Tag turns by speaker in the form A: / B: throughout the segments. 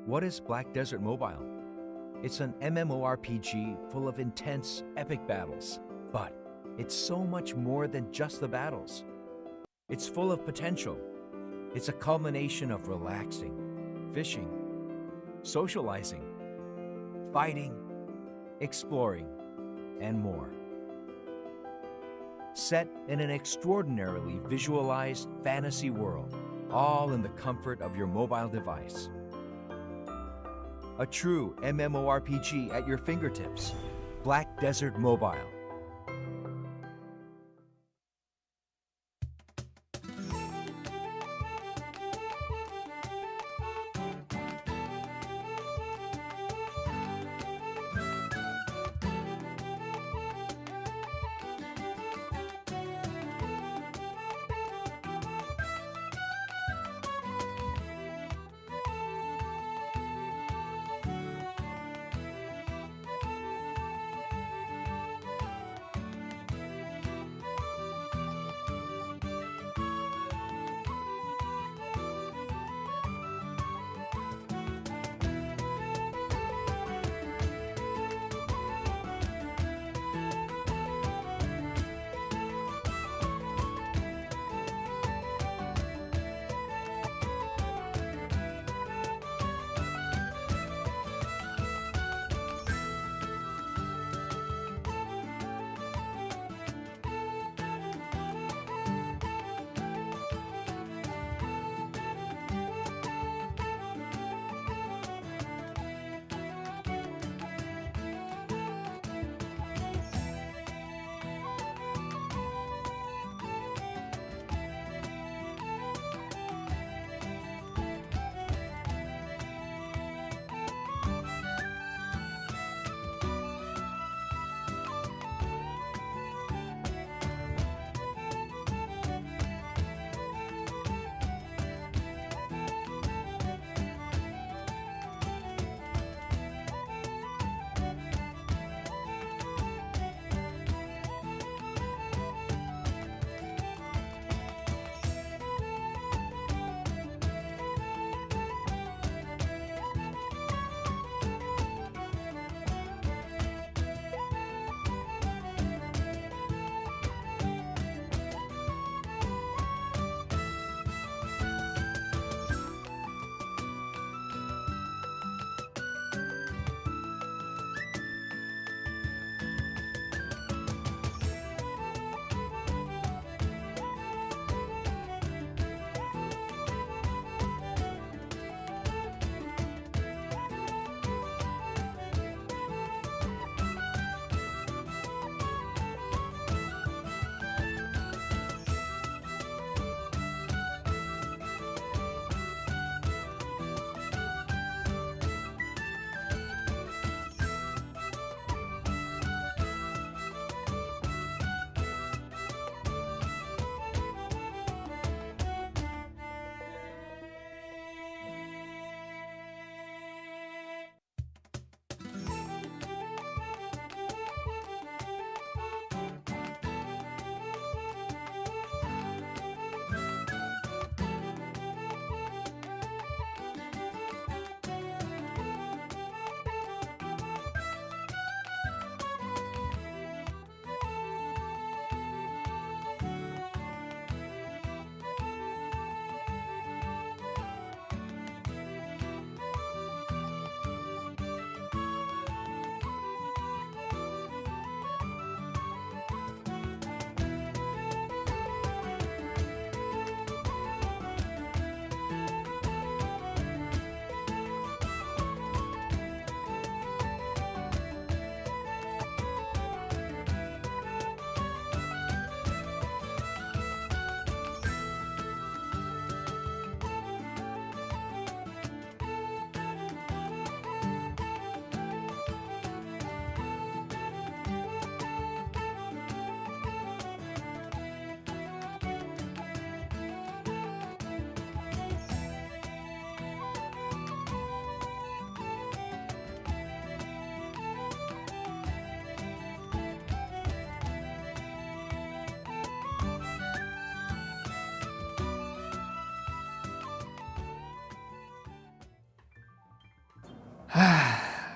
A: What is Black Desert Mobile? It's an MMORPG full of intense, epic battles, but it's so much more than just the battles. It's full of potential. It's a culmination of relaxing, fishing, socializing, fighting, exploring, and more. Set in an extraordinarily visualized fantasy world, all in the comfort of your mobile device. A true MMORPG at your fingertips. Black Desert Mobile.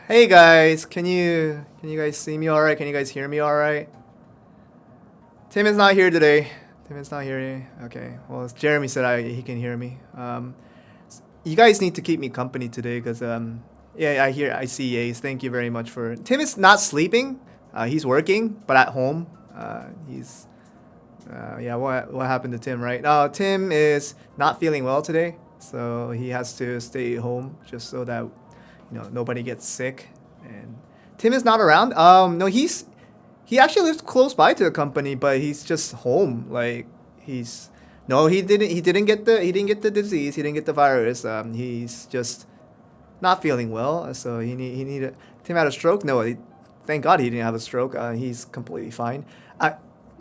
B: Hey guys, can you guys see me all right? Can you guys hear me all right? Tim is not here today. Tim is not here. Okay. Well, Jeremy said he can hear me. You guys need to keep me company today because yeah, I see Ace. Thank you very much for. Tim is not sleeping. He's working, but at home. He's yeah. What happened to Tim? Right now, Tim is not feeling well today, so he has to stay home just so that nobody gets sick. And Tim is not around. No, he actually lives close by to the company, but he's just home. Like he's no, he didn't get the disease. He didn't get the virus. He's just not feeling well. So he needed. Tim had a stroke. No, thank God he didn't have a stroke. He's completely fine.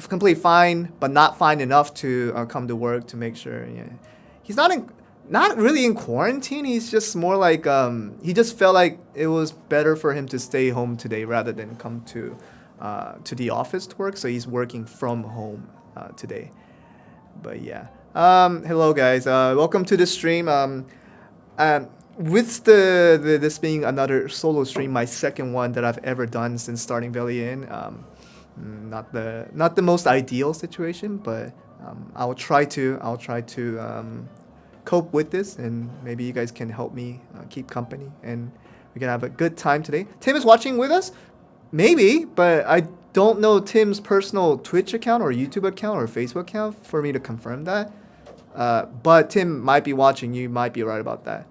B: Completely fine, but not fine enough to come to work to make sure. Yeah, he's not really in quarantine. He's just more like he just felt like it was better for him to stay home today rather than come to the office to work. So he's working from home today. But yeah, hello guys. Welcome to the stream. With this being another solo stream, my second one that I've ever done since starting Velia Inn. Not the most ideal situation, but I'll try to cope with this, and maybe you guys can help me keep company, and we can have a good time today. Tim is watching with us, maybe, but I don't know Tim's personal Twitch account or YouTube account or Facebook account for me to confirm that. But Tim might be watching. You might be right about that.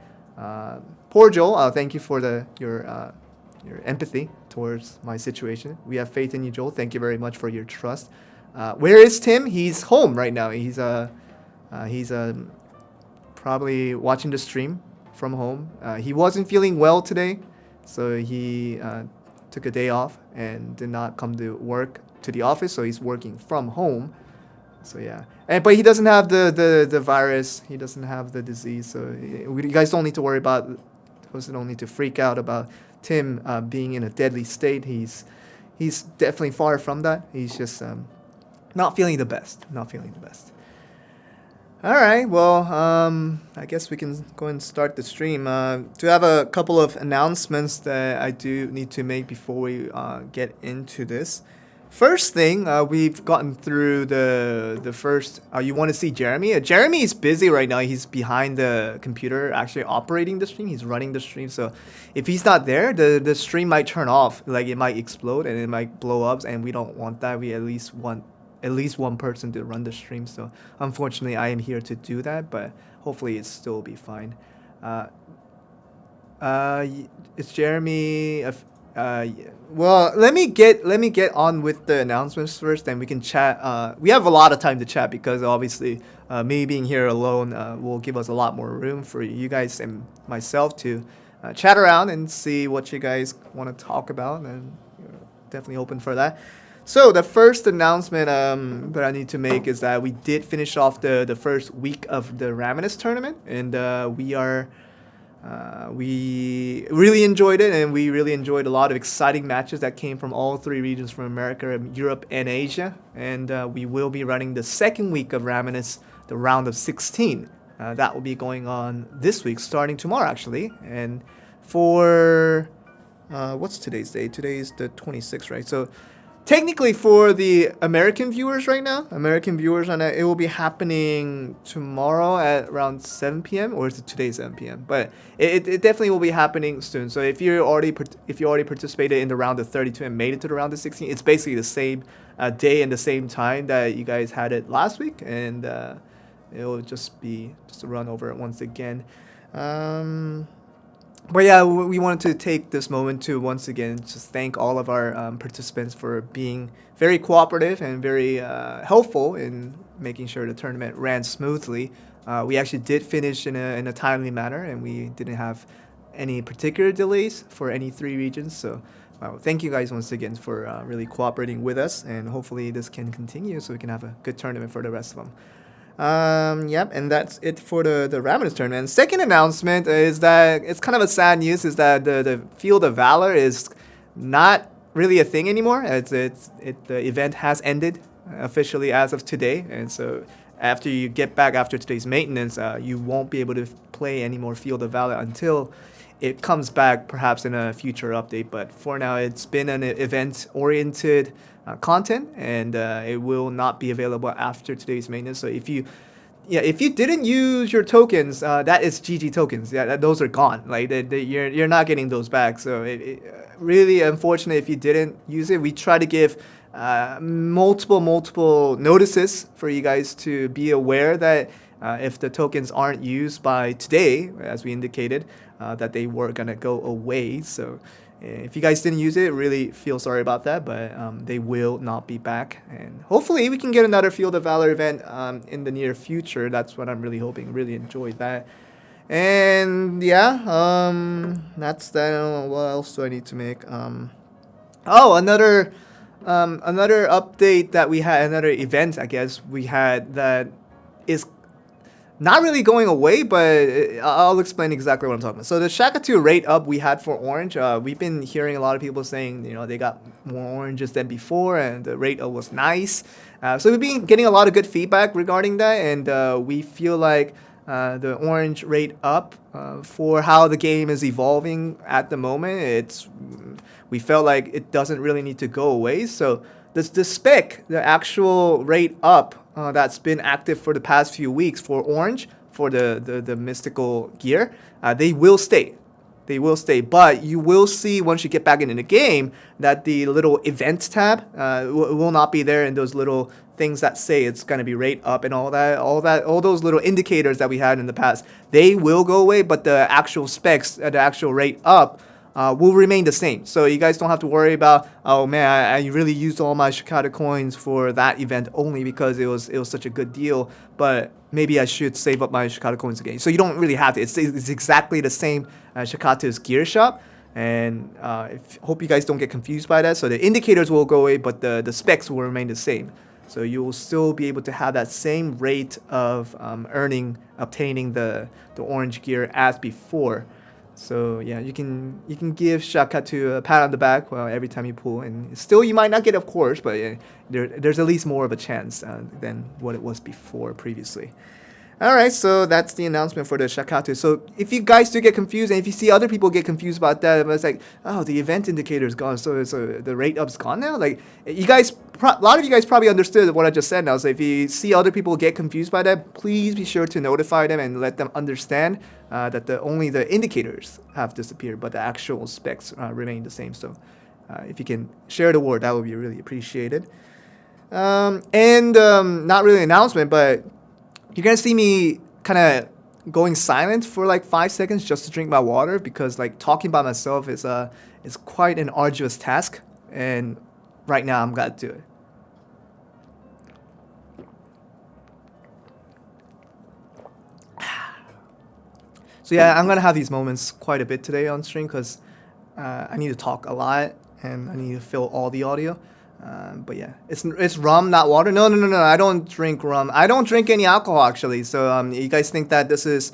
B: Poor Joel. Thank you for your empathy towards my situation. We have faith in you, Joel. Thank you very much for your trust. Where is Tim? He's home right now. He's probably watching the stream from home. He wasn't feeling well today, so he took a day off and did not come to work to the office. So he's working from home. So yeah, but he doesn't have the virus. He doesn't have the disease. So you guys don't need to worry about. Don't need to freak out about Tim being in a deadly state. He's definitely far from that. He's just not feeling the best. Not feeling the best. All right. Well, I guess we can go and start the stream. To have a couple of announcements that I do need to make before we get into this. First thing, we've gotten through the first. You want to see Jeremy? Jeremy is busy right now. He's behind the computer, actually operating the stream. He's running the stream. So if he's not there, the stream might turn off. Like it might explode and it might blow up, and we don't want that. We at least want one person to run the stream. So unfortunately, I am here to do that, but hopefully it still be fine. It's Jeremy. Well, let me get on with the announcements first, then we can chat. We have a lot of time to chat because obviously me being here alone will give us a lot more room for you guys and myself to chat around and see what you guys want to talk about, and definitely open for that. So the first announcement that I need to make is that we did finish off the first week of the Raminus tournament, and we really enjoyed it, and we really enjoyed a lot of exciting matches that came from all three regions from America, Europe, and Asia. And we will be running the second week of Raminus, the round of 16. That will be going on this week, starting tomorrow actually. And for what's today's date? Today's the 26th, right? So technically for the American viewers right now, it will be happening tomorrow at around 7 p.m. or is it today 7 p.m.? But it definitely will be happening soon. So if you already participated in the round of 32 and made it to the round of 16, it's basically the same day and the same time that you guys had it last week, and it will just be a run over it once again. But yeah, we wanted to take this moment to once again just thank all of our participants for being very cooperative and very helpful in making sure the tournament ran smoothly. We actually did finish in a timely manner, and we didn't have any particular delays for any three regions. So thank you guys once again for really cooperating with us, and hopefully this can continue so we can have a good tournament for the rest of them. Yep, and that's it for the Raminus tournament. And second announcement is that it's kind of a sad news, is that the Field of Valor is not really a thing anymore. The event has ended officially as of today, and so after you get back after today's maintenance, you won't be able to play any more Field of Valor until it comes back perhaps in a future update. But for now, it's been an event-oriented content, and it will not be available after today's maintenance. So if you didn't use your tokens, that is GG tokens. Yeah, those are gone. Like you're not getting those back. So really unfortunate if you didn't use it. We try to give multiple notices for you guys to be aware that if the tokens aren't used by today, as we indicated, that they were gonna go away. So if you guys didn't use it, really feel sorry about that, but they will not be back. And hopefully we can get another Field of Valor event in the near future. That's what I'm really hoping. Really enjoyed that. And yeah, that's that. What else do I need to make? Another update that we had, another event, I guess, we had that is not really going away, but I'll explain exactly what I'm talking about. So the Shakatu rate up we had for orange, we've been hearing a lot of people saying, they got more oranges than before, and the rate up was nice. So we've been getting a lot of good feedback regarding that, and we feel like the orange rate up for how the game is evolving at the moment, we felt like it doesn't really need to go away. So the spec, the actual rate up that's been active for the past few weeks for orange, for the mystical gear, they will stay. They will stay, but you will see once you get back into the game that the little events tab will not be there, and those little things that say it's going to be rate up and all those little indicators that we had in the past, they will go away, but the actual specs, the actual rate up will remain the same. So you guys don't have to worry about, oh man, I really used all my Shikata coins for that event only because it was such a good deal, but maybe I should save up my Shikata coins again. So you don't really have to. It's exactly the same Shikata's gear shop. And hope you guys don't get confused by that. So the indicators will go away, but the specs will remain the same. So you will still be able to have that same rate of obtaining the orange gear as before. So yeah, you can give Shakatu a pat on the back every time you pull, and still you might not get, of course, but there's at least more of a chance than what it was before previously. Alright, so that's the announcement for the Shakatu. So if you guys do get confused, and if you see other people get confused about that, it's like, oh, the event indicator is gone, so the rate up's gone now? Like, you guys, a lot of you guys probably understood what I just said now. So if you see other people get confused by that, please be sure to notify them and let them understand that only the indicators have disappeared, but the actual specs remain the same. So if you can share the word, that would be really appreciated. Not really an announcement, but you're going to see me kind of going silent for like 5 seconds just to drink my water, because like talking by myself is quite an arduous task, and right now I'm going to do it. So yeah, I'm going to have these moments quite a bit today on stream because I need to talk a lot and I need to fill all the audio. But yeah, it's rum, not water. No. I don't drink rum. I don't drink any alcohol actually. So you guys think that this is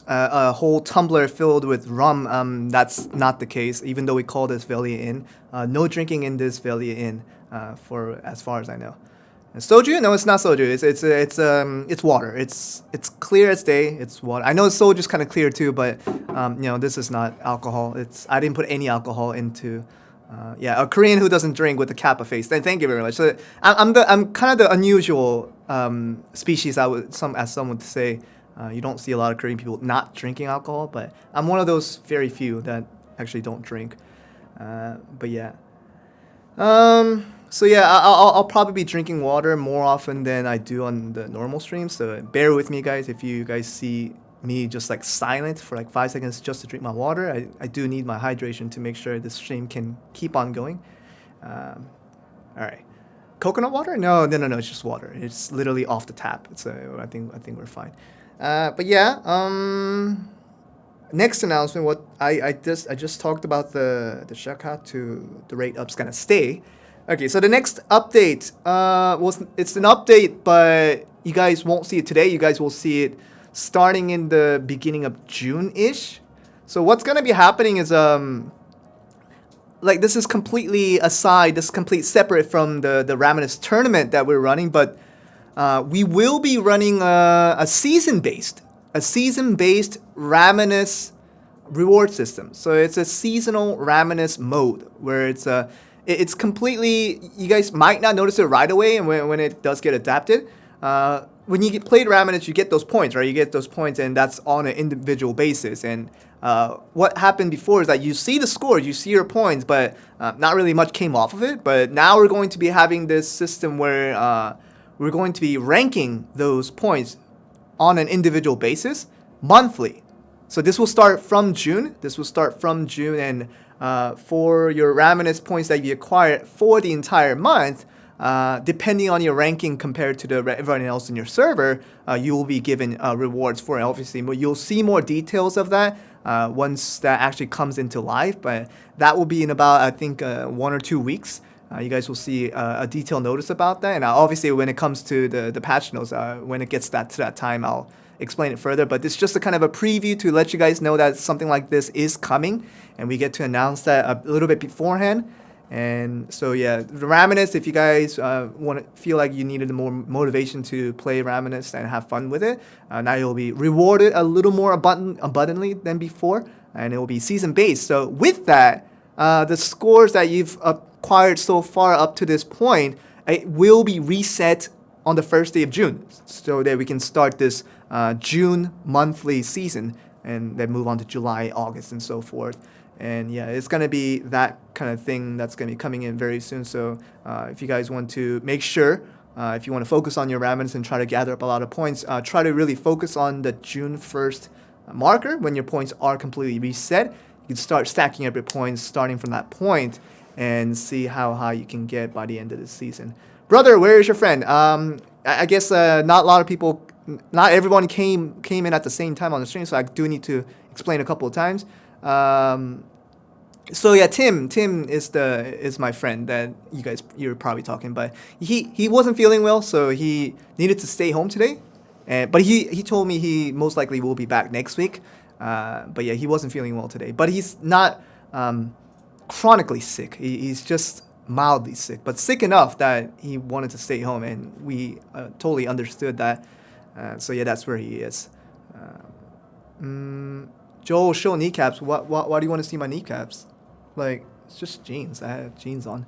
B: a whole tumbler filled with rum? That's not the case. Even though we call this Velia Inn, no drinking in this Velia Inn, for as far as I know. And soju? No, it's not soju. It's water. It's clear as day. It's water. I know soju's kind of clear too, but this is not alcohol. I didn't put any alcohol into. A Korean who doesn't drink with a kappa face. Thank you very much. So I'm kind of the unusual species. As some would say. You don't see a lot of Korean people not drinking alcohol, but I'm one of those very few that actually don't drink. But yeah. So yeah, I'll probably be drinking water more often than I do on the normal stream. So bear with me, guys. If you guys see me just like silent for like 5 seconds just to drink my water, I do need my hydration to make sure the stream can keep on going. All right, coconut water? No, it's just water. It's literally off the tap. So I think we're fine. But yeah, next announcement. What I just talked about the Shakatu, the rate up's gonna stay. Okay, so the next update it's an update, but you guys won't see it today. You guys will see it starting in the beginning of June-ish. So what's gonna be happening is this is completely aside. This is completely separate from the Raminus tournament that we're running, but we will be running a season-based Raminus reward system. So it's a seasonal Raminus mode where it's completely, you guys might not notice it right away, and when it does get adapted, when you played Raminus, you get those points, right? You get those points, and that's on an individual basis. And what happened before is that you see the scores, you see your points, but not really much came off of it. But now we're going to be having this system where we're going to be ranking those points on an individual basis monthly. So this will start from June. And for your Raminus points that you acquire for the entire month, depending on your ranking compared to everyone else in your server, you will be given rewards for it. Obviously, you'll see more details of that once that actually comes into life. But that will be in about, I think, 1 or 2 weeks. You guys will see a detailed notice about that. And obviously, when it comes to the patch notes, when it gets to that time, I'll explain it further. But it's just a kind of a preview to let you guys know that something like this is coming, and we get to announce that a little bit beforehand. And so yeah, the Raminus, if you guys feel like you needed more motivation to play Raminus and have fun with it, now you'll be rewarded a little more abundantly than before, and it will be season based. So with that, the scores that you've acquired so far up to this point, it will be reset on the first day of June, so that we can start this June monthly season and then move on to July, August, and so forth. And yeah, it's going to be that kind of thing that's going to be coming in very soon. So if you guys want to make sure, if you want to focus on your Raminus and try to gather up a lot of points, try to really focus on the June 1st marker when your points are completely reset. You can start stacking up your points starting from that point and see how high you can get by the end of the season. Brother, where is your friend? I guess not a lot of people, not everyone came in at the same time on the stream, so I do need to explain a couple of times. So yeah, Tim is my friend that you're probably talking, but he wasn't feeling well, so he needed to stay home today. But he told me he most likely will be back next week. But yeah, he wasn't feeling well today. But he's not chronically sick. He's just mildly sick, but sick enough that he wanted to stay home, and we totally understood that. So yeah, that's where he is. Joel, show kneecaps. Why do you want to see my kneecaps? Like, it's just jeans. I have jeans on.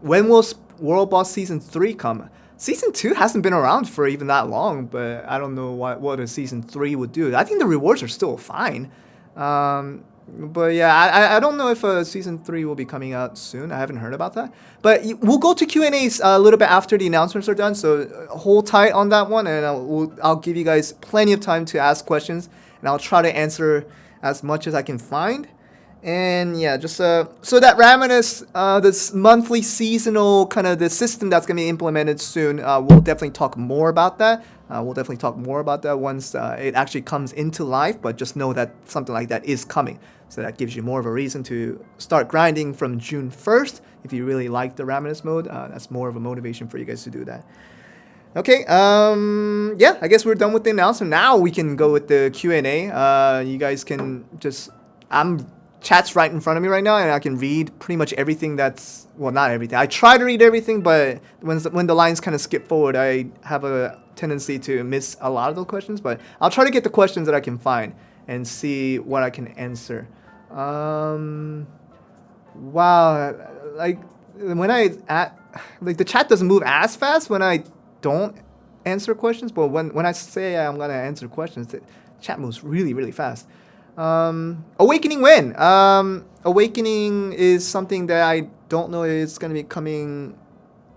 B: When will World Boss Season 3 come? Season 2 hasn't been around for even that long, but I don't know what a Season 3 would do. I think the rewards are still fine. But yeah, I don't know if Season 3 will be coming out soon. I haven't heard about that. But we'll go to Q&As a little bit after the announcements are done, so hold tight on that one, and I'll give you guys plenty of time to ask questions, and I'll try to answer as much as I can find. And yeah, just so that Raminus, this monthly seasonal kind of the system that's going to be implemented soon, we'll definitely talk more about that. Once it actually comes into life, but just know that something like that is coming. So that gives you more of a reason to start grinding from June 1st. If you really like the Raminus mode, that's more of a motivation for you guys to do that. Okay, yeah, I guess we're done with the announcement. Now we can go with the Q&A. You guys can just, chat's right in front of me right now, and I can read pretty much everything that's, well, not everything. I try to read everything, but when the lines kind of skip forward, I have a tendency to miss a lot of the questions, but I'll try to get the questions that I can find and see what I can answer. Wow, like the chat doesn't move as fast when I don't answer questions, but when I say I'm gonna answer questions, the chat moves really, really fast. Awakening when? Awakening is something that I don't know is gonna be coming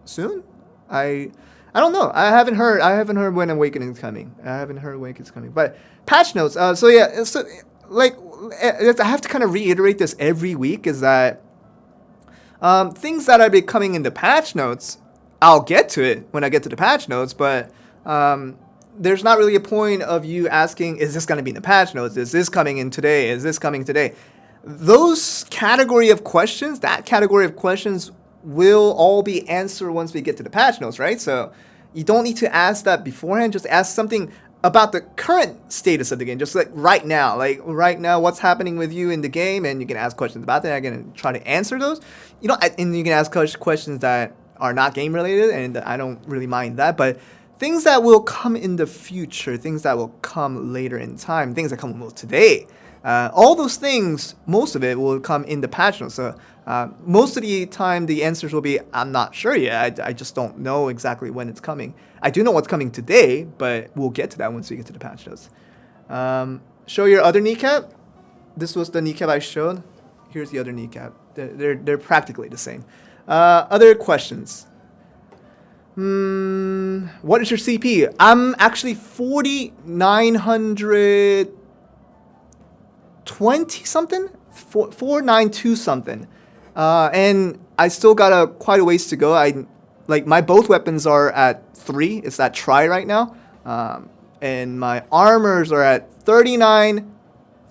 B: soon. I don't know. I haven't heard when Awakening is coming. But patch notes. So yeah. So like, I have to kind of reiterate this every week. Is that things that are becoming in the patch notes? I'll get to it when I get to the patch notes. But there's not really a point of you asking, is this going to be in the patch notes? Is this coming in today? Is this coming today? That category of questions will all be answered once we get to the patch notes, right? So you don't need to ask that beforehand. Just ask something about the current status of the game, just like right now, what's happening with you in the game, and you can ask questions about that. I can try to answer those, and you can ask questions that are not game related, and I don't really mind that, but things that will come in the future, things that will come later in time, things that come today, All those things, most of it will come in the patch notes. So most of the time, the answers will be, I'm not sure yet. I just don't know exactly when it's coming. I do know what's coming today, but we'll get to that once we get to the patch notes. Show your other kneecap. This was the kneecap I showed. Here's the other kneecap. They're practically the same. Other questions. What is your CP? I'm actually 4,920 something, 492 something, and I still got quite a ways to go. My both weapons are at 3. It's that try right now, and my armors are at 39,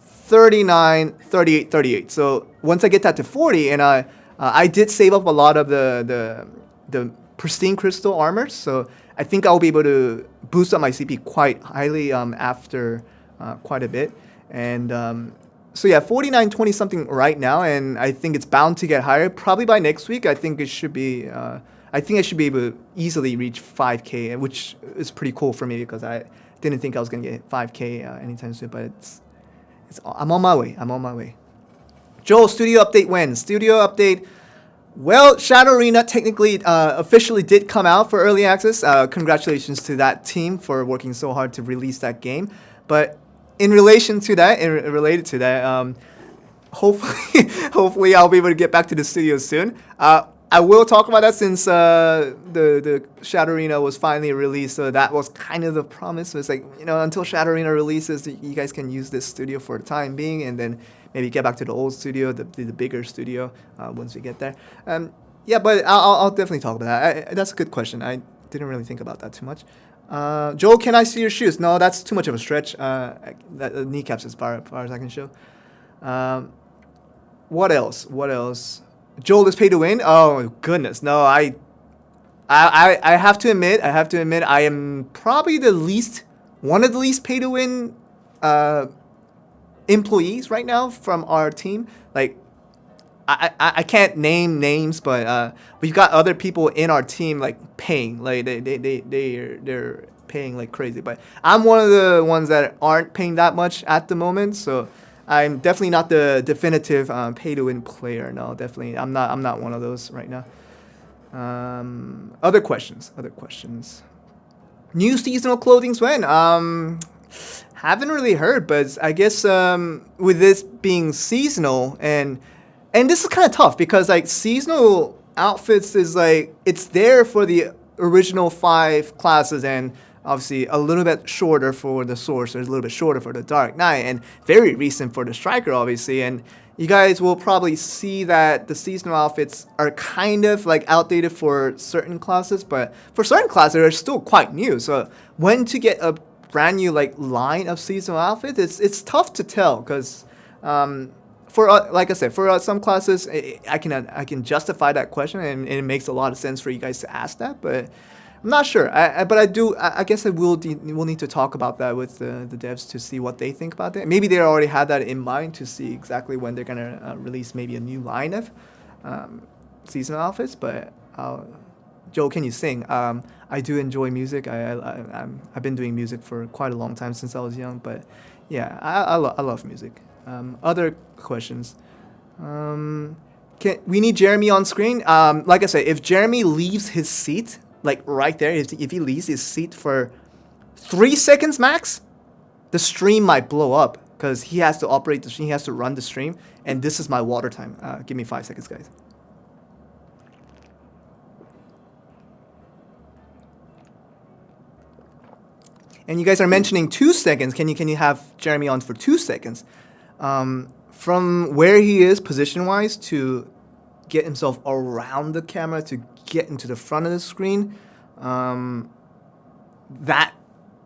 B: 39, 38, 38. So once I get that to 40, and I did save up a lot of the pristine crystal armor, so I think I'll be able to boost up my CP quite highly after quite a bit. And so yeah, 4920 something right now, and I think it's bound to get higher. Probably by next week, I think it should be. I think I should be able to easily reach 5K, which is pretty cool for me because I didn't think I was gonna get 5K anytime soon. But I'm on my way. I'm on my way. Joel, studio update when? Studio update. Well, Shadow Arena technically officially did come out for early access. Congratulations to that team for working so hard to release that game. But in relation to that, related to that, hopefully I'll be able to get back to the studio soon. I will talk about that since the Shadow Arena was finally released. So that was kind of the promise. So it's like, until Shadow Arena releases, you guys can use this studio for the time being, and then maybe get back to the old studio, the bigger studio, once we get there. Yeah, but I'll definitely talk about that. That's a good question. I didn't really think about that too much. Joel, can I see your shoes? No, that's too much of a stretch. Kneecaps as far as I can show. What else? Joel is pay to win? Oh goodness, no. I have to admit, I am probably one of the least pay to win employees right now from our team. Like, I can't name names, but we've got other people in our team like paying, like they're paying like crazy. But I'm one of the ones that aren't paying that much at the moment, so I'm definitely not the definitive pay to win player. No, definitely, I'm not one of those right now. Other questions. New seasonal clothing's when? Haven't really heard, but I guess with this being seasonal and this is kind of tough because like seasonal outfits is like it's there for the original 5 classes and obviously a little bit shorter for the Sorcerer, a little bit shorter for the Dark Knight, and very recent for the Striker, obviously. And you guys will probably see that the seasonal outfits are kind of like outdated for certain classes, but for certain classes they're still quite new. So when to get a brand new like line of seasonal outfits, it's tough to tell because for like I said, for some classes I can justify that question and it makes a lot of sense for you guys to ask that, but I'm not sure. I guess we'll need to talk about that with the devs to see what they think about that. Maybe they already had that in mind to see exactly when they're gonna release maybe a new line of seasonal outfits. But Joe, can you sing? I do enjoy music. I've been doing music for quite a long time since I was young. But yeah, I love music. Other questions. We need Jeremy on screen. Like I said, if Jeremy leaves his seat, like right there, if he leaves his seat for 3 seconds max, the stream might blow up because he has to operate the stream, he has to run the stream, and this is my water time. Give me 5 seconds, guys. And you guys are mentioning 2 seconds. Can you have Jeremy on for 2 seconds? From where he is position-wise to get himself around the camera to get into the front of the screen, that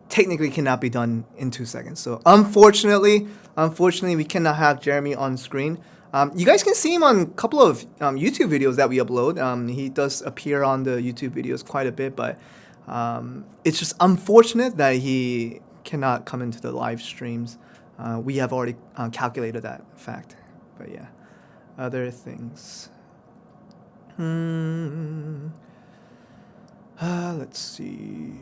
B: technically cannot be done in 2 seconds. So unfortunately, we cannot have Jeremy on screen. You guys can see him on a couple of YouTube videos that we upload. He does appear on the YouTube videos quite a bit, but it's just unfortunate that he cannot come into the live streams. We have already calculated that fact. But yeah, other things. Let's see.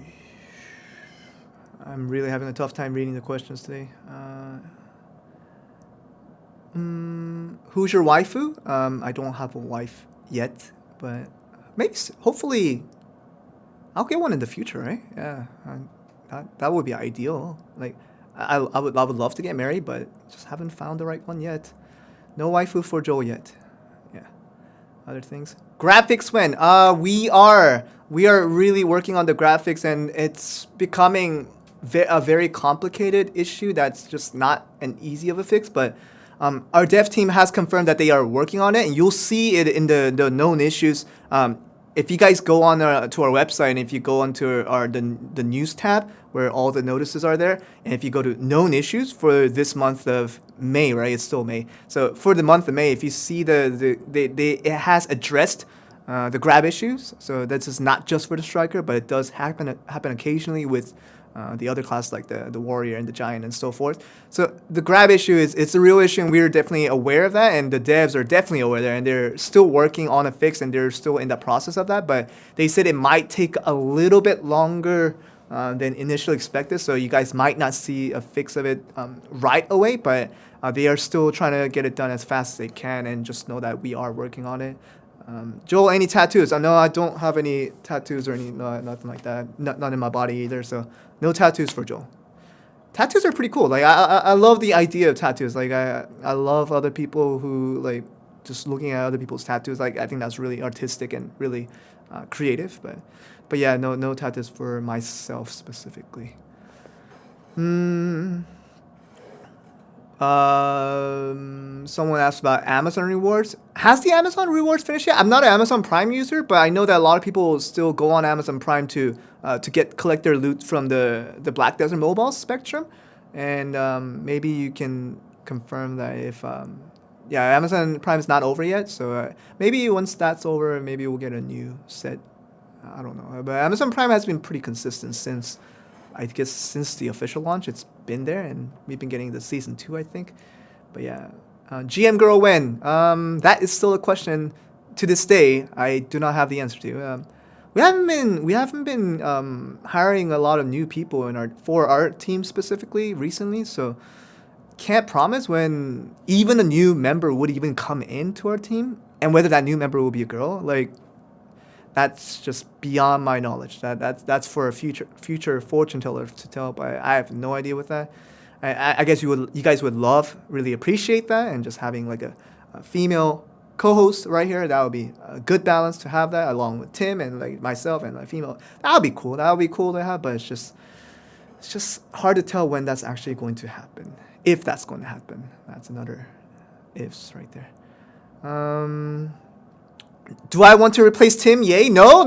B: I'm really having a tough time reading the questions today. Who's your waifu? I don't have a wife yet, but maybe hopefully I'll get one in the future, right? Yeah, that would be ideal. Like I would love to get married, but just haven't found the right one yet. No waifu for Joel yet. Yeah. Other things. Graphics when? We are really working on the graphics, and it's becoming a very complicated issue that's just not an easy of a fix. But our dev team has confirmed that they are working on it, and you'll see it in the known issues. If you guys go on to our website, and if you go onto the news tab where all the notices are there, and if you go to known issues for this month of May, right? It's still May. So for the month of May, if you see it has addressed the grab issues. So this is not just for the striker, but it does happen occasionally with the other classes like the warrior and the giant and so forth. So the grab issue it's a real issue, and we're definitely aware of that, and the devs are definitely aware of that, and they're still working on a fix, and they're still in the process of that. But they said it might take a little bit longer than initially expected, so you guys might not see a fix of it right away, but they are still trying to get it done as fast as they can, and just know that we are working on it. Joel, any tattoos? I know I don't have any tattoos or nothing like that. Not in my body either, so no tattoos for Joel. Tattoos are pretty cool. Like I love the idea of tattoos. Like I love other people who like just looking at other people's tattoos. Like I think that's really artistic and really creative. But yeah, no tattoos for myself specifically. Someone asked about Amazon rewards. Has the Amazon rewards finished yet? I'm not an Amazon Prime user, but I know that a lot of people still go on Amazon Prime to collect their loot from the Black Desert Mobile Spectrum, and maybe you can confirm that if Amazon Prime is not over yet. So maybe once that's over, maybe we'll get a new set. I don't know, but Amazon Prime has been pretty consistent since the official launch. It's been there, and we've been getting the season 2, I think. But yeah, GM girl when? That is still a question to this day. I do not have the answer to. We haven't been hiring a lot of new people for our team specifically recently, so can't promise when even a new member would even come into our team, and whether that new member will be a girl. Like, that's just beyond my knowledge. That's for a future fortune teller to tell. But I have no idea with that. I guess you guys would really appreciate that, and just having like a female co-host right here, that would be a good balance to have that along with Tim and like myself and a female. That would be cool. That would be cool to have. But it's just hard to tell when that's actually going to happen. If that's going to happen, that's another ifs right there. Do I want to replace Tim? Yay? No.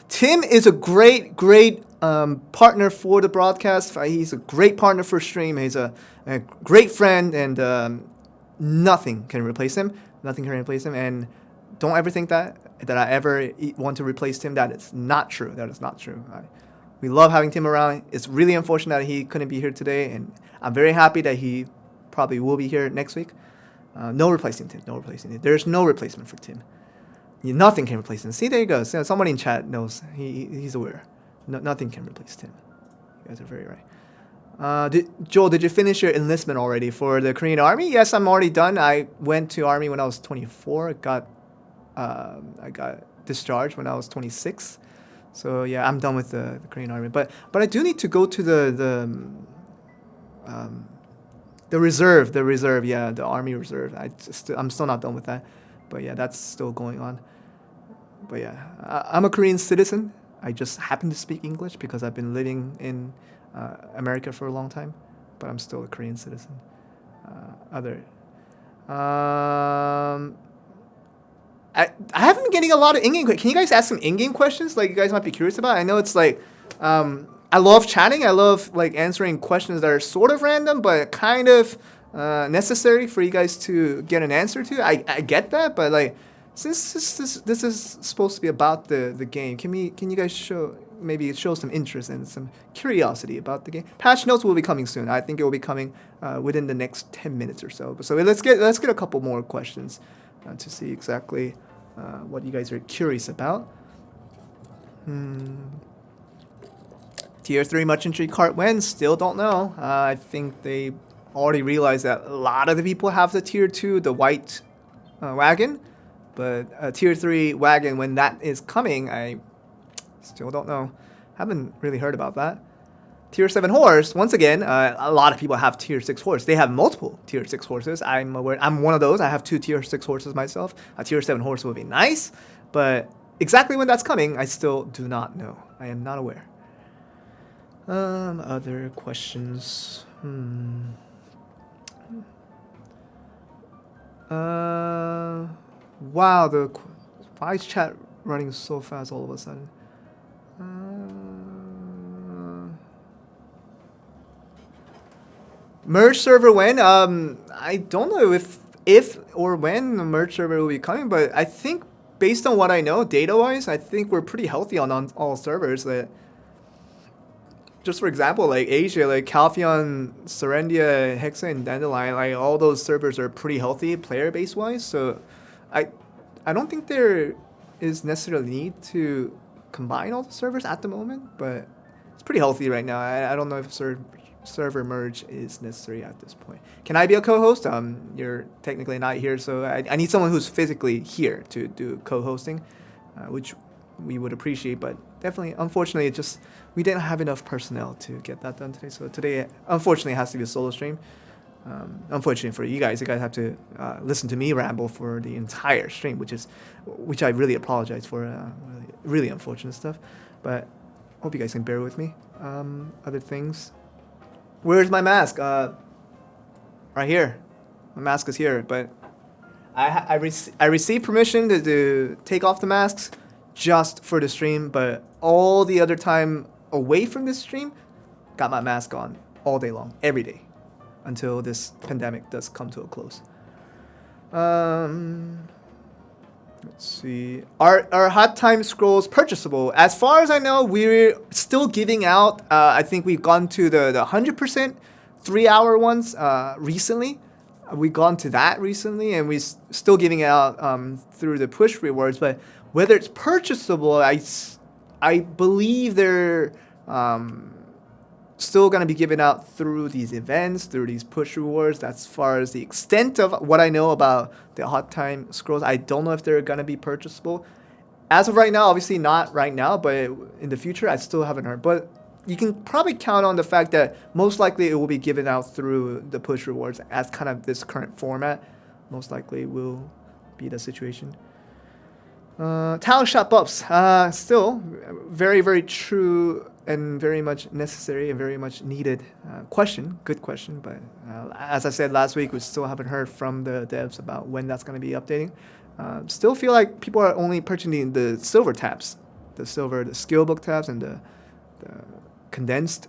B: Tim is a great partner for the broadcast. He's a great partner for stream. He's a great friend, and nothing can replace him. And don't ever think that I ever want to replace Tim. That is not true. We love having Tim around. It's really unfortunate that he couldn't be here today, and I'm very happy that he probably will be here next week. No replacing Tim. There's no replacement for Tim. Nothing can replace him. See, there you go. So somebody in chat knows. He's aware. Nothing can replace Tim. You guys are very right. Joel, did you finish your enlistment already for the Korean Army? Yes, I'm already done. I went to Army when I was 24. I got discharged when I was 26. So yeah, I'm done with the Korean Army. But I do need to go to the reserve, the Army Reserve. I'm still not done with that. But yeah, that's still going on. But yeah, I'm a Korean citizen. I just happen to speak English because I've been living in America for a long time. But I'm still a Korean citizen. I haven't been getting a lot of in-game questions. Can you guys ask some in-game questions like you guys might be curious about? I know it's like... I love chatting. I love like answering questions that are sort of random, but kind of necessary for you guys to get an answer to. I get that, but like since this is supposed to be about the game, can you guys show some interest and some curiosity about the game? Patch notes will be coming soon. I think it will be coming within the next 10 minutes or so. So let's get a couple more questions to see exactly what you guys are curious about. Tier 3 much intrigue cart when? Still don't know. I think they already realized that a lot of the people have the tier 2, the white wagon, but a tier 3 wagon, when that is coming, I still don't know. Haven't really heard about that. Tier 7 horse, once again, a lot of people have tier 6 horse. They have multiple tier 6 horses. I'm one of those. I have 2 tier 6 horses myself. A tier 7 horse would be nice, but exactly when that's coming, I still do not know. I am not aware. Other questions? Wow, why is chat running so fast all of a sudden? Merge server when? I don't know if or when the merge server will be coming, but I think based on what I know, data-wise, I think we're pretty healthy on all servers. That just for example, like Asia, like Calpheon, Serendia, Hexa, and Dandelion, like all those servers are pretty healthy player base wise. So I don't think there is necessarily need to combine all the servers at the moment, but it's pretty healthy right now. I don't know if server merge is necessary at this point. Can I be a co-host? You're technically not here, so I need someone who's physically here to do co-hosting, which we would appreciate, but definitely, unfortunately, we didn't have enough personnel to get that done today. So today, unfortunately, has to be a solo stream. Unfortunately for you guys have to listen to me ramble for the entire stream, which I really apologize for. Really unfortunate stuff, but hope you guys can bear with me. Other things. Where's my mask? Right here. My mask is here, but I received permission to take off the masks just for the stream, but all the other time away from this stream, got my mask on all day long, every day, until this pandemic does come to a close. Let's see. Are hot time scrolls purchasable? As far as I know, we're still giving out. I think we've gone to the 100% 3-hour ones recently. We've gone to that recently, and we're still giving out through the push rewards. But whether it's purchasable, I believe they're still going to be given out through these events, through these push rewards. That's as far as the extent of what I know about the hot time scrolls. I don't know if they're going to be purchasable. As of right now, obviously not right now, but in the future, I still haven't heard. But you can probably count on the fact that most likely it will be given out through the push rewards as kind of this current format. Most likely will be the situation. Talent shop buffs, still very, very true and very much necessary and very much needed question. Good question, but as I said last week, we still haven't heard from the devs about when that's going to be updating. Still feel like people are only purchasing the silver tabs, the skill book tabs, and the condensed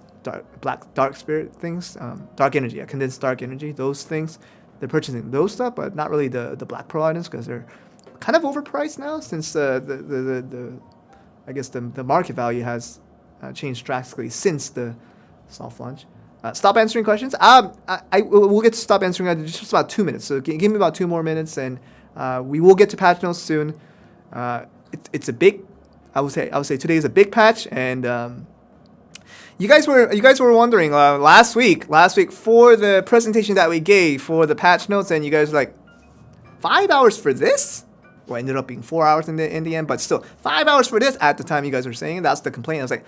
B: dark spirit things, dark energy, condensed dark energy, those things. They're purchasing those stuff, but not really the black pearl items because they're kind of overpriced now since I guess the market value has changed drastically since the soft launch. Stop answering questions. We'll get to stop answering in just about 2 minutes. So give me about 2 more minutes, and we will get to patch notes soon. It's a big. I would say today is a big patch, and you guys were wondering last week for the presentation that we gave for the patch notes, and you guys were like, 5 hours for this? Well, it ended up being 4 hours in the end, but still 5 hours for this at the time you guys were saying. That's the complaint. I was like,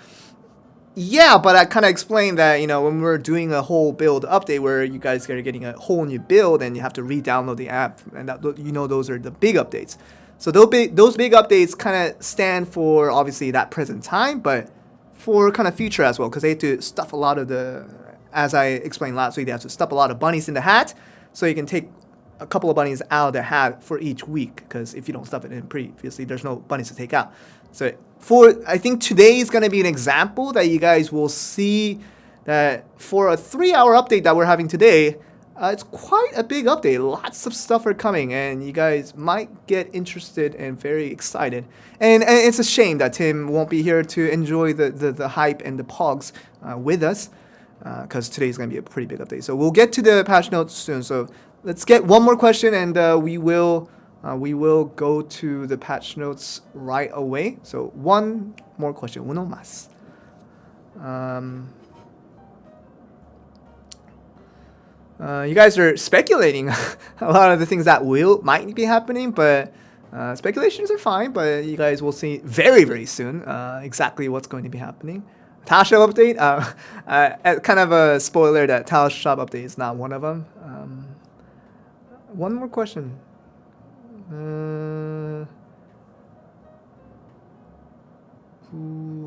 B: yeah, but I kind of explained that, when we're doing a whole build update where you guys are getting a whole new build and you have to re-download the app, and that, those are the big updates. So those big updates kind of stand for obviously that present time, but for kind of future as well, because they have to stuff a lot of as I explained last week, they have to stuff a lot of bunnies in the hat, so you can take a couple of bunnies out of the hat for each week, because if you don't stuff it in previously, there's no bunnies to take out. So I think today is going to be an example that you guys will see that for a 3-hour update that we're having today, it's quite a big update. Lots of stuff are coming, and you guys might get interested and very excited. And it's a shame that Tim won't be here to enjoy the hype and the pogs with us, because today is going to be a pretty big update. So we'll get to the patch notes soon. So let's get one more question, and we will go to the patch notes right away. So one more question. Uno más. You guys are speculating a lot of the things that might be happening, but speculations are fine. But you guys will see very, very soon exactly what's going to be happening. Tile shop update. Kind of a spoiler that tile shop update is not one of them. One more question.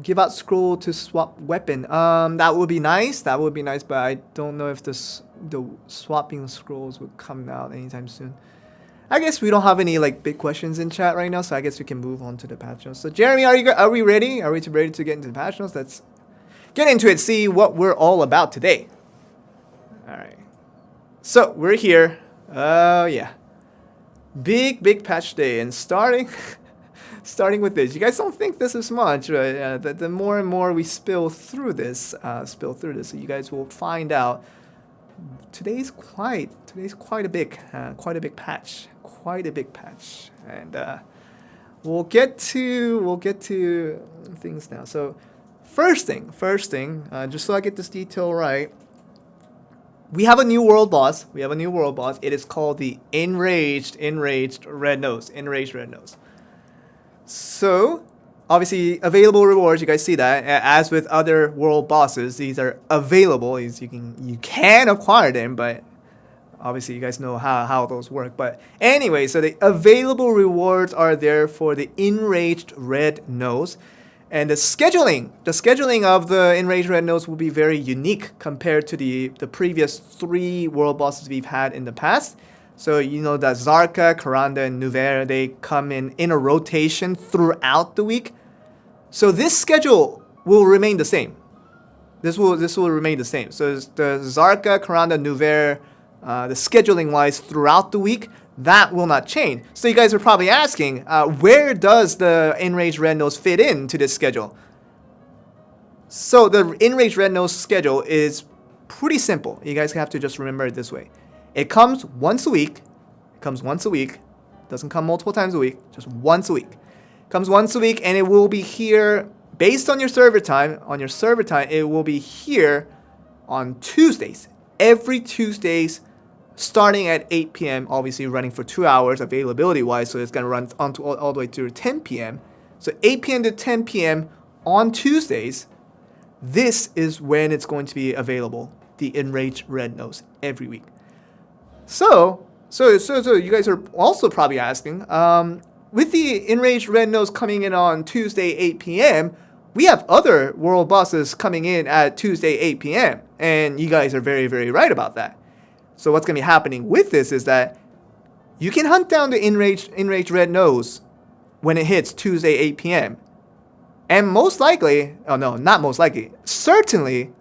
B: Give out scroll to swap weapon. That would be nice. That would be nice, but I don't know if the swapping scrolls would come out anytime soon. I guess we don't have any like big questions in chat right now, so I guess we can move on to the patch notes. So Jeremy, are we ready? Are we ready to get into the patch notes? Let's get into it. See what we're all about today. All right. So we're here. Oh yeah. Big patch day, and starting with this. You guys don't think this is much, right? The more and more we spill through this, so you guys will find out. Today's quite a big patch, and we'll get to things now. So first thing, just so I get this detail right. We have a new world boss. It is called the Enraged Red Nose. So, obviously, available rewards. You guys see that. As with other world bosses, these are available. You can acquire them, but obviously, you guys know how those work. But anyway, so the available rewards are there for the Enraged Red Nose. And the scheduling of the Enraged Red Nose will be very unique compared to the previous 3 world bosses we've had in the past. So you know that Zarka, Karanda, and Nuvera, they come in a rotation throughout the week. So this schedule will remain the same. This will remain the same. So the Zarka, Karanda, Nuvera, the scheduling wise throughout the week, that will not change. So you guys are probably asking, where does the Enraged Red Nose fit into this schedule? So the Enraged Red Nose schedule is pretty simple. You guys have to just remember it this way. It comes once a week. Doesn't come multiple times a week, just once a week. Comes once a week, and it will be here based on your server time. On your server time, it will be here on Tuesdays. Every Tuesdays, starting at 8 p.m., obviously running for 2 hours availability-wise, so it's going to run on to all the way to 10 p.m. So 8 p.m. to 10 p.m. on Tuesdays, this is when it's going to be available, the Enraged Red Nose, every week. So you guys are also probably asking, with the Enraged Red Nose coming in on Tuesday 8 p.m., we have other world bosses coming in at Tuesday 8 p.m., and you guys are very, very right about that. So what's going to be happening with this is that you can hunt down the Enraged Red Nose when it hits Tuesday 8 p.m. And most likely, oh no, not most likely, certainly,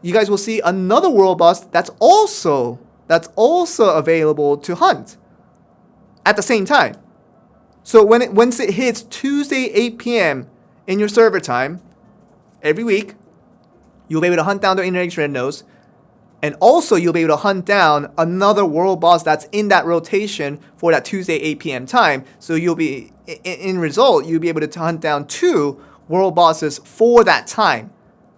B: you guys will see another world boss that's also available to hunt at the same time. So once it hits Tuesday 8 p.m. in your server time, every week, you'll be able to hunt down the Enraged Red Nose. And also, you'll be able to hunt down another world boss that's in that rotation for that Tuesday 8 p.m. time. So you'll be, in result, you'll be able to hunt down 2 world bosses for that time.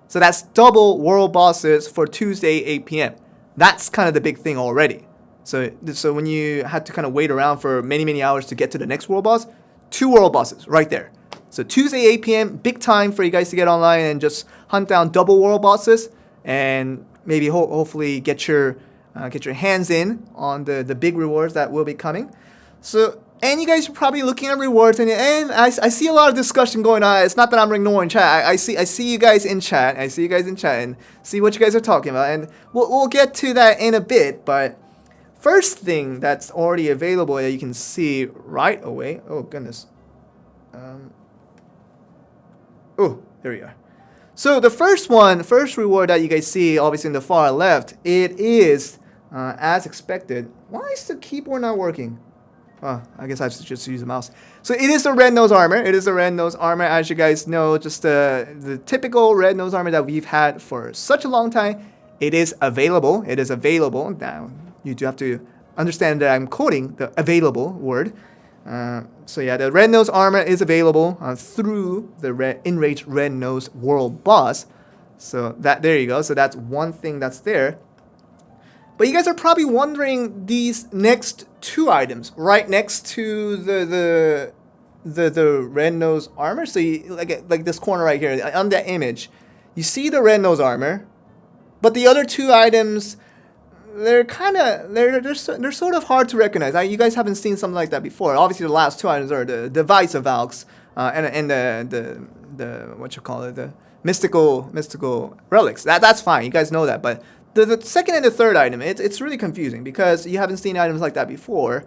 B: So that's double world bosses for Tuesday 8 p.m. That's kind of the big thing already. So when you had to kind of wait around for many hours to get to the next world boss, 2 world bosses right there. So Tuesday 8 p.m., big time for you guys to get online and just hunt down double world bosses and maybe hopefully get your hands in on the big rewards that will be coming. So, and you guys are probably looking at rewards, and I see a lot of discussion going on. It's not that I'm ignoring chat. I see you guys in chat. I see you guys in chat and see what you guys are talking about, and we'll get to that in a bit. But first thing that's already available that you can see right away. Oh goodness. Oh, there we are. So the first reward that you guys see, obviously in the far left, it is, as expected. Why is the keyboard not working? Oh, I guess I should just use the mouse. So it is the red nose armor. It is the red nose armor, as you guys know, just the typical red nose armor that we've had for such a long time. It is available. Now, you do have to understand that I'm quoting the available word. So yeah, the red nose armor is available through the Enraged Red Nose world boss. So there you go. So that's one thing that's there. But you guys are probably wondering these next two items right next to the red nose armor. So you, like this corner right here on that image, you see the red nose armor, but the other two items, they're kind of they're sort of hard to recognize. You guys haven't seen something like that before. Obviously, the last two items are the device of Valks and the what you call it, the mystical relics. That's fine. You guys know that, but the second and the third item, it's really confusing because you haven't seen items like that before,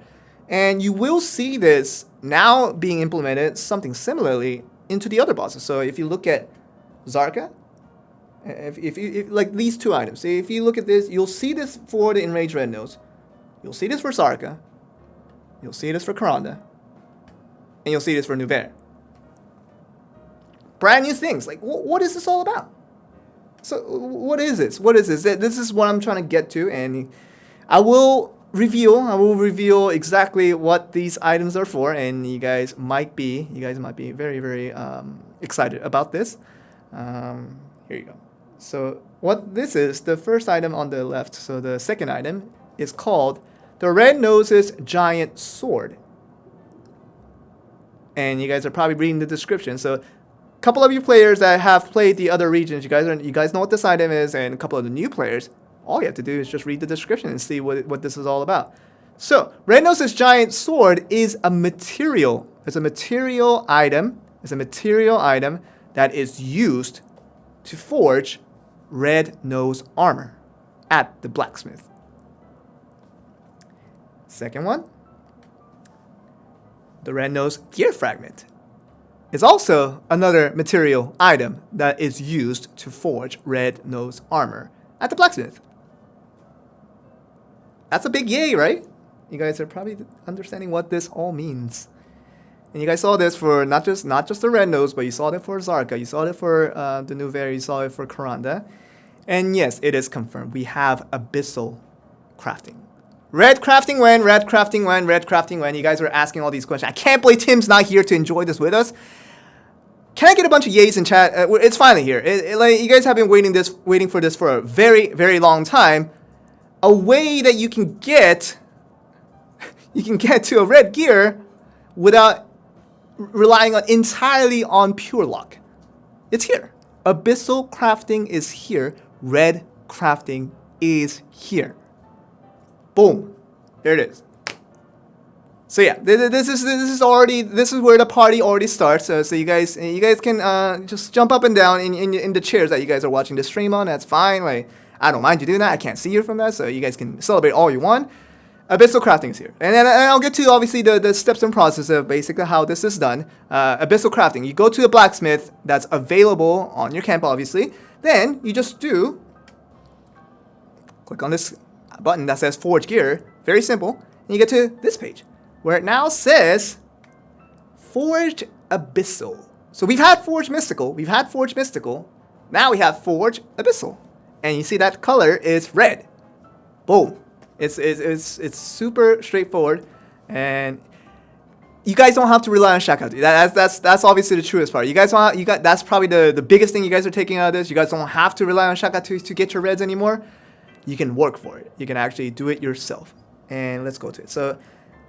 B: and you will see this now being implemented something similarly into the other bosses. So if you look at Zarka, if like these two items, so if you look at this, you'll see this for the Enraged Red Nose, you'll see this for Zarka, you'll see this for Karanda, and you'll see this for Nuvere. Brand new things. Like, what is this all about? So, what is this? What is this? This is what I'm trying to get to, and I will reveal exactly what these items are for, and you guys might be very, very excited about this. Here you go. So, what this is, the first item on the left, so the second item, is called the Red Nose's Giant Sword. And you guys are probably reading the description, so couple of you players that have played the other regions, you guys know what this item is, and a couple of the new players, all you have to do is just read the description and see what this is all about. So, Red Nose's Giant Sword is a material. It's a material item. It's a material item that is used to forge Red Nose armor at the blacksmith. Second one, the Red Nose Gear Fragment is also another material item that is used to forge Red Nose armor at the blacksmith. That's a big yay, right? You guys are probably understanding what this all means. And you guys saw this for not just the Red Nose, but you saw it for Zarka, you saw it for the Nuvere, you saw it for Karanda. And yes, it is confirmed. We have abyssal crafting. Red crafting when, red crafting when, red crafting when. You guys were asking all these questions. I can't believe Tim's not here to enjoy this with us. Can I get a bunch of yays in chat? It's finally here. Like, you guys have been waiting for this for a very, very long time. A way that you can get to a red gear without relying entirely on pure luck. It's here. Abyssal crafting is here. Red crafting is here. Boom. There it is. So yeah, this is where the party already starts. So you guys can just jump up and down in the chairs that you guys are watching the stream on. That's fine. Like, I don't mind you doing that. I can't see you from that, so you guys can celebrate all you want. Abyssal crafting is here, and then I'll get to obviously the steps and process of basically how this is done. Abyssal crafting. You go to a blacksmith that's available on your camp, obviously. Then you just click on this button that says Forge Gear. Very simple. And you get to this page, where it now says Forged Abyssal. So we've had Forged Mystical, now we have Forged Abyssal. And you see that color is red. Boom. It's super straightforward, and you guys don't have to rely on Shakatu. That's obviously the truest part. That's probably the biggest thing you guys are taking out of this. You guys don't have to rely on Shakatu to get your reds anymore. You can work for it. You can actually do it yourself. And let's go to it. So,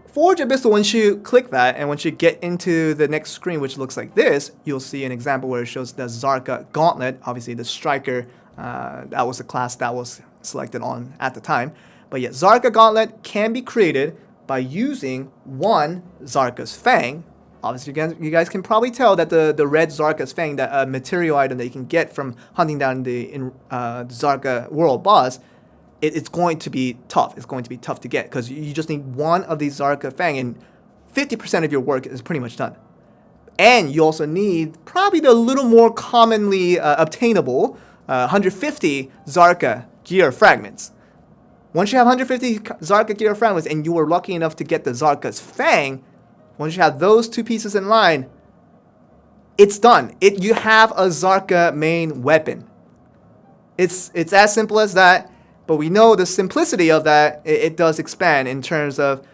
B: Forge Abyssal, once you click that, and once you get into the next screen, which looks like this, you'll see an example where it shows the Zarka Gauntlet, obviously the Striker. That was the class that was selected on at the time. But yeah, Zarka Gauntlet can be created by using one Zarka's Fang. Obviously, you guys can probably tell that the red Zarka's Fang, that material item that you can get from hunting down the Zarka world boss, it's going to be tough. It's going to be tough to get because you just need one of these Zarka Fang, and 50% of your work is pretty much done. And you also need probably the little more commonly obtainable 150 Zarka Gear Fragments. Once you have 150 Zarka Gear Fragments and you were lucky enough to get the Zarka's Fang, once you have those two pieces in line, it's done. You have a Zarka main weapon. It's as simple as that, but we know the simplicity of that, it does expand in terms of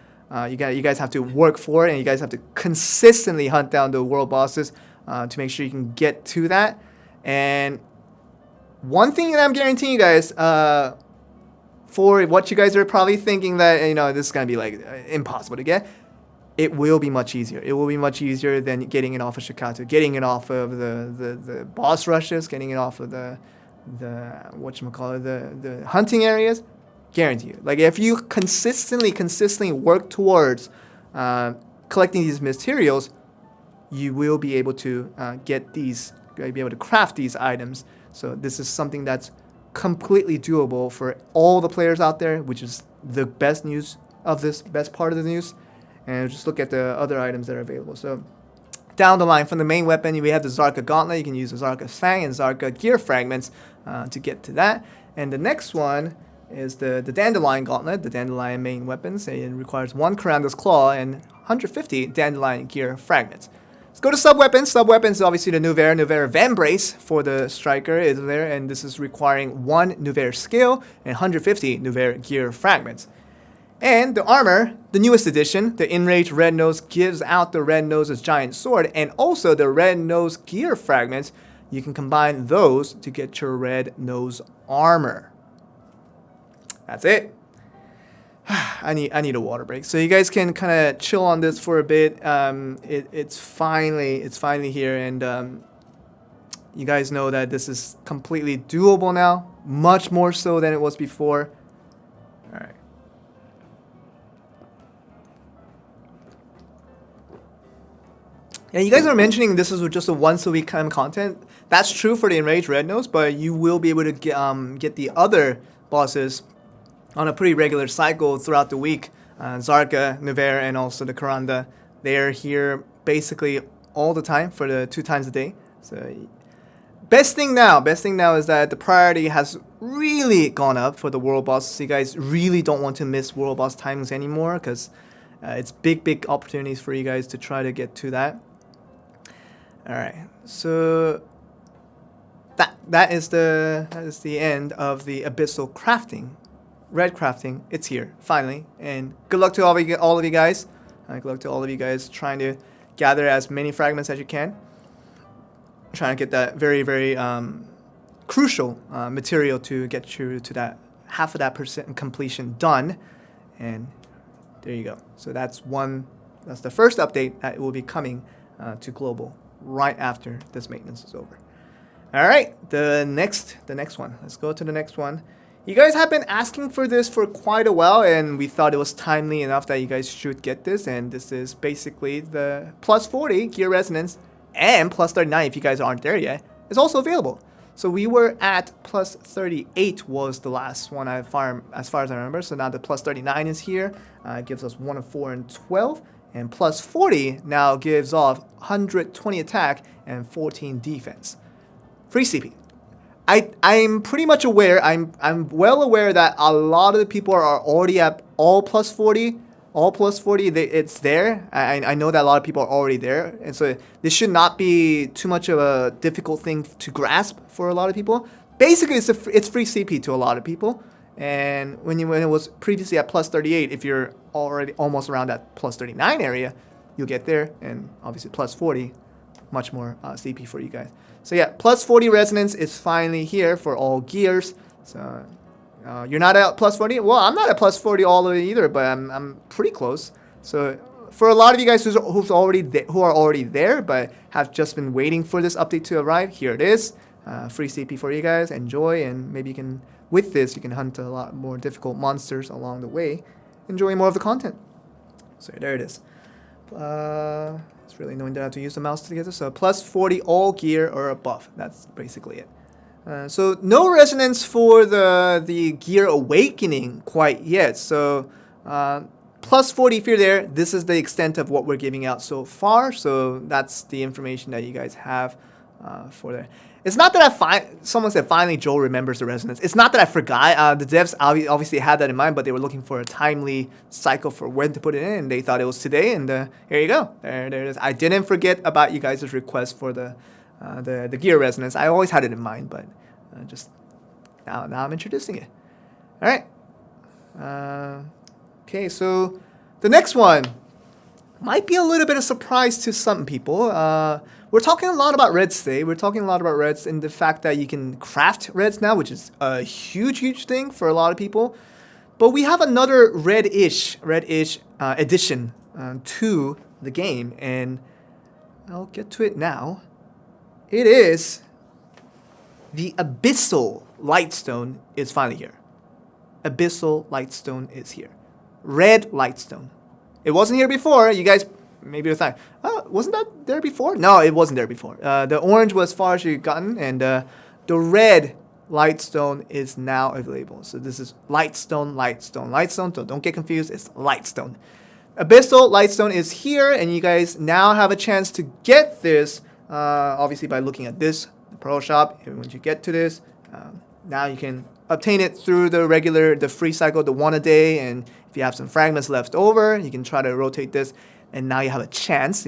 B: you guys have to work for it, and you guys have to consistently hunt down the world bosses to make sure you can get to that. And one thing that I'm guaranteeing you guys, for what you guys are probably thinking that, you know, this is going to be like impossible to get, it will be much easier. It will be much easier than getting it off of Shikatu, getting it off of the boss rushes, getting it off of the whatchamacallit, the hunting areas. Guarantee you. Like, if you consistently work towards collecting these materials, you will be able to be able to craft these items. So this is something that's completely doable for all the players out there, which is the best part of the news. And just look at the other items that are available. So down the line, from the main weapon, we have the Zarka Gauntlet. You can use the Zarka Fang and Zarka Gear Fragments to get to that. And the next one is the Dandelion Gauntlet, the Dandelion main weapons. It requires 1 Karanda's Claw and 150 Dandelion Gear Fragments. Let's go to sub-weapons. Sub-weapons is obviously the Nuvera Vambrace for the Striker is there, and this is requiring 1 Nuvera Skill and 150 Nuvera Gear Fragments. And the armor, the newest edition, the Enraged Red Nose gives out the Red Nose's giant sword and also the Red Nose gear fragments. You can combine those to get your Red Nose armor. That's it. I need a water break. So you guys can kind of chill on this for a bit. It's finally here, and you guys know that this is completely doable now, much more so than it was before. All right. Yeah, you guys are mentioning this is just a once-a-week kind of content. That's true for the Enraged Red Nose, but you will be able to get the other bosses on a pretty regular cycle throughout the week. Zarka, Nuvera, and also the Karanda. They are here basically all the time for the 2 times a day. So best thing now is that the priority has really gone up for the world bosses. So you guys really don't want to miss world boss timings anymore, because it's big opportunities for you guys to try to get to that. All right, so that is the end of the abyssal crafting, red crafting. It's here finally, and good luck to all of you guys. Good luck to all of you guys trying to gather as many fragments as you can. Trying to get that very crucial material to get you to that half of that % completion done, and there you go. So that's the first update that will be coming to global right after this maintenance is over. All right, the next one. Let's go to the next one. You guys have been asking for this for quite a while, and we thought it was timely enough that you guys should get this. And this is basically the plus 40 gear resonance and plus 39 if you guys aren't there yet. It's also available. So we were at plus 38 was the last one as far as I remember. So now the plus 39 is here. It gives us 1 of 4 and 12. And plus 40 now gives off 120 attack and 14 defense. Free CP. I'm pretty much aware, I'm well aware that a lot of the people are already at all plus 40. All plus 40, it's there. I know that a lot of people are already there. And so this should not be too much of a difficult thing to grasp for a lot of people. Basically, it's free CP to a lot of people. And when it was previously at plus 38, if you're already almost around that plus 39 area, you'll get there. And obviously plus 40, much more CP for you guys. So yeah, plus 40 resonance is finally here for all gears. So you're not at plus 40? Well, I'm not at plus 40 all the way either, but I'm pretty close. So for a lot of you guys who are already there, but have just been waiting for this update to arrive, here it is. Free CP for you guys. Enjoy, and maybe you can, with this, you can hunt a lot more difficult monsters along the way, enjoying more of the content. So there it is. It's really annoying that I have to use the mouse together. So plus 40 all gear or above. That's basically it. So no resonance for the gear awakening quite yet. So plus 40 if you're there. This is the extent of what we're giving out so far. So that's the information that you guys have for there. It's not that someone said finally Joel remembers the resonance. It's not that I forgot. The devs obviously had that in mind, but they were looking for a timely cycle for when to put it in. They thought it was today, and here you go. There it is. I didn't forget about you guys' request for the gear resonance. I always had it in mind, but just now I'm introducing it. All right. Okay, so the next one might be a little bit of surprise to some people. We're talking a lot about reds today. We're talking a lot about reds and the fact that you can craft reds now, which is a huge thing for a lot of people. But we have another red-ish addition to the game, and I'll get to it now. It is the Abyssal Lightstone is finally here. Abyssal Lightstone is here. Red Lightstone. It wasn't here before. You guys maybe thought, oh, wasn't that there before? No, it wasn't there before. The orange was as far as you've gotten, and the red Lightstone is now available. So this is Lightstone. So don't get confused. It's Lightstone. Abyssal Lightstone is here, and you guys now have a chance to get this, obviously by looking at this, the Pro Shop. And once you get to this, now you can obtain it through the free cycle, the 1 a day, and if you have some fragments left over, you can try to rotate this, and now you have a chance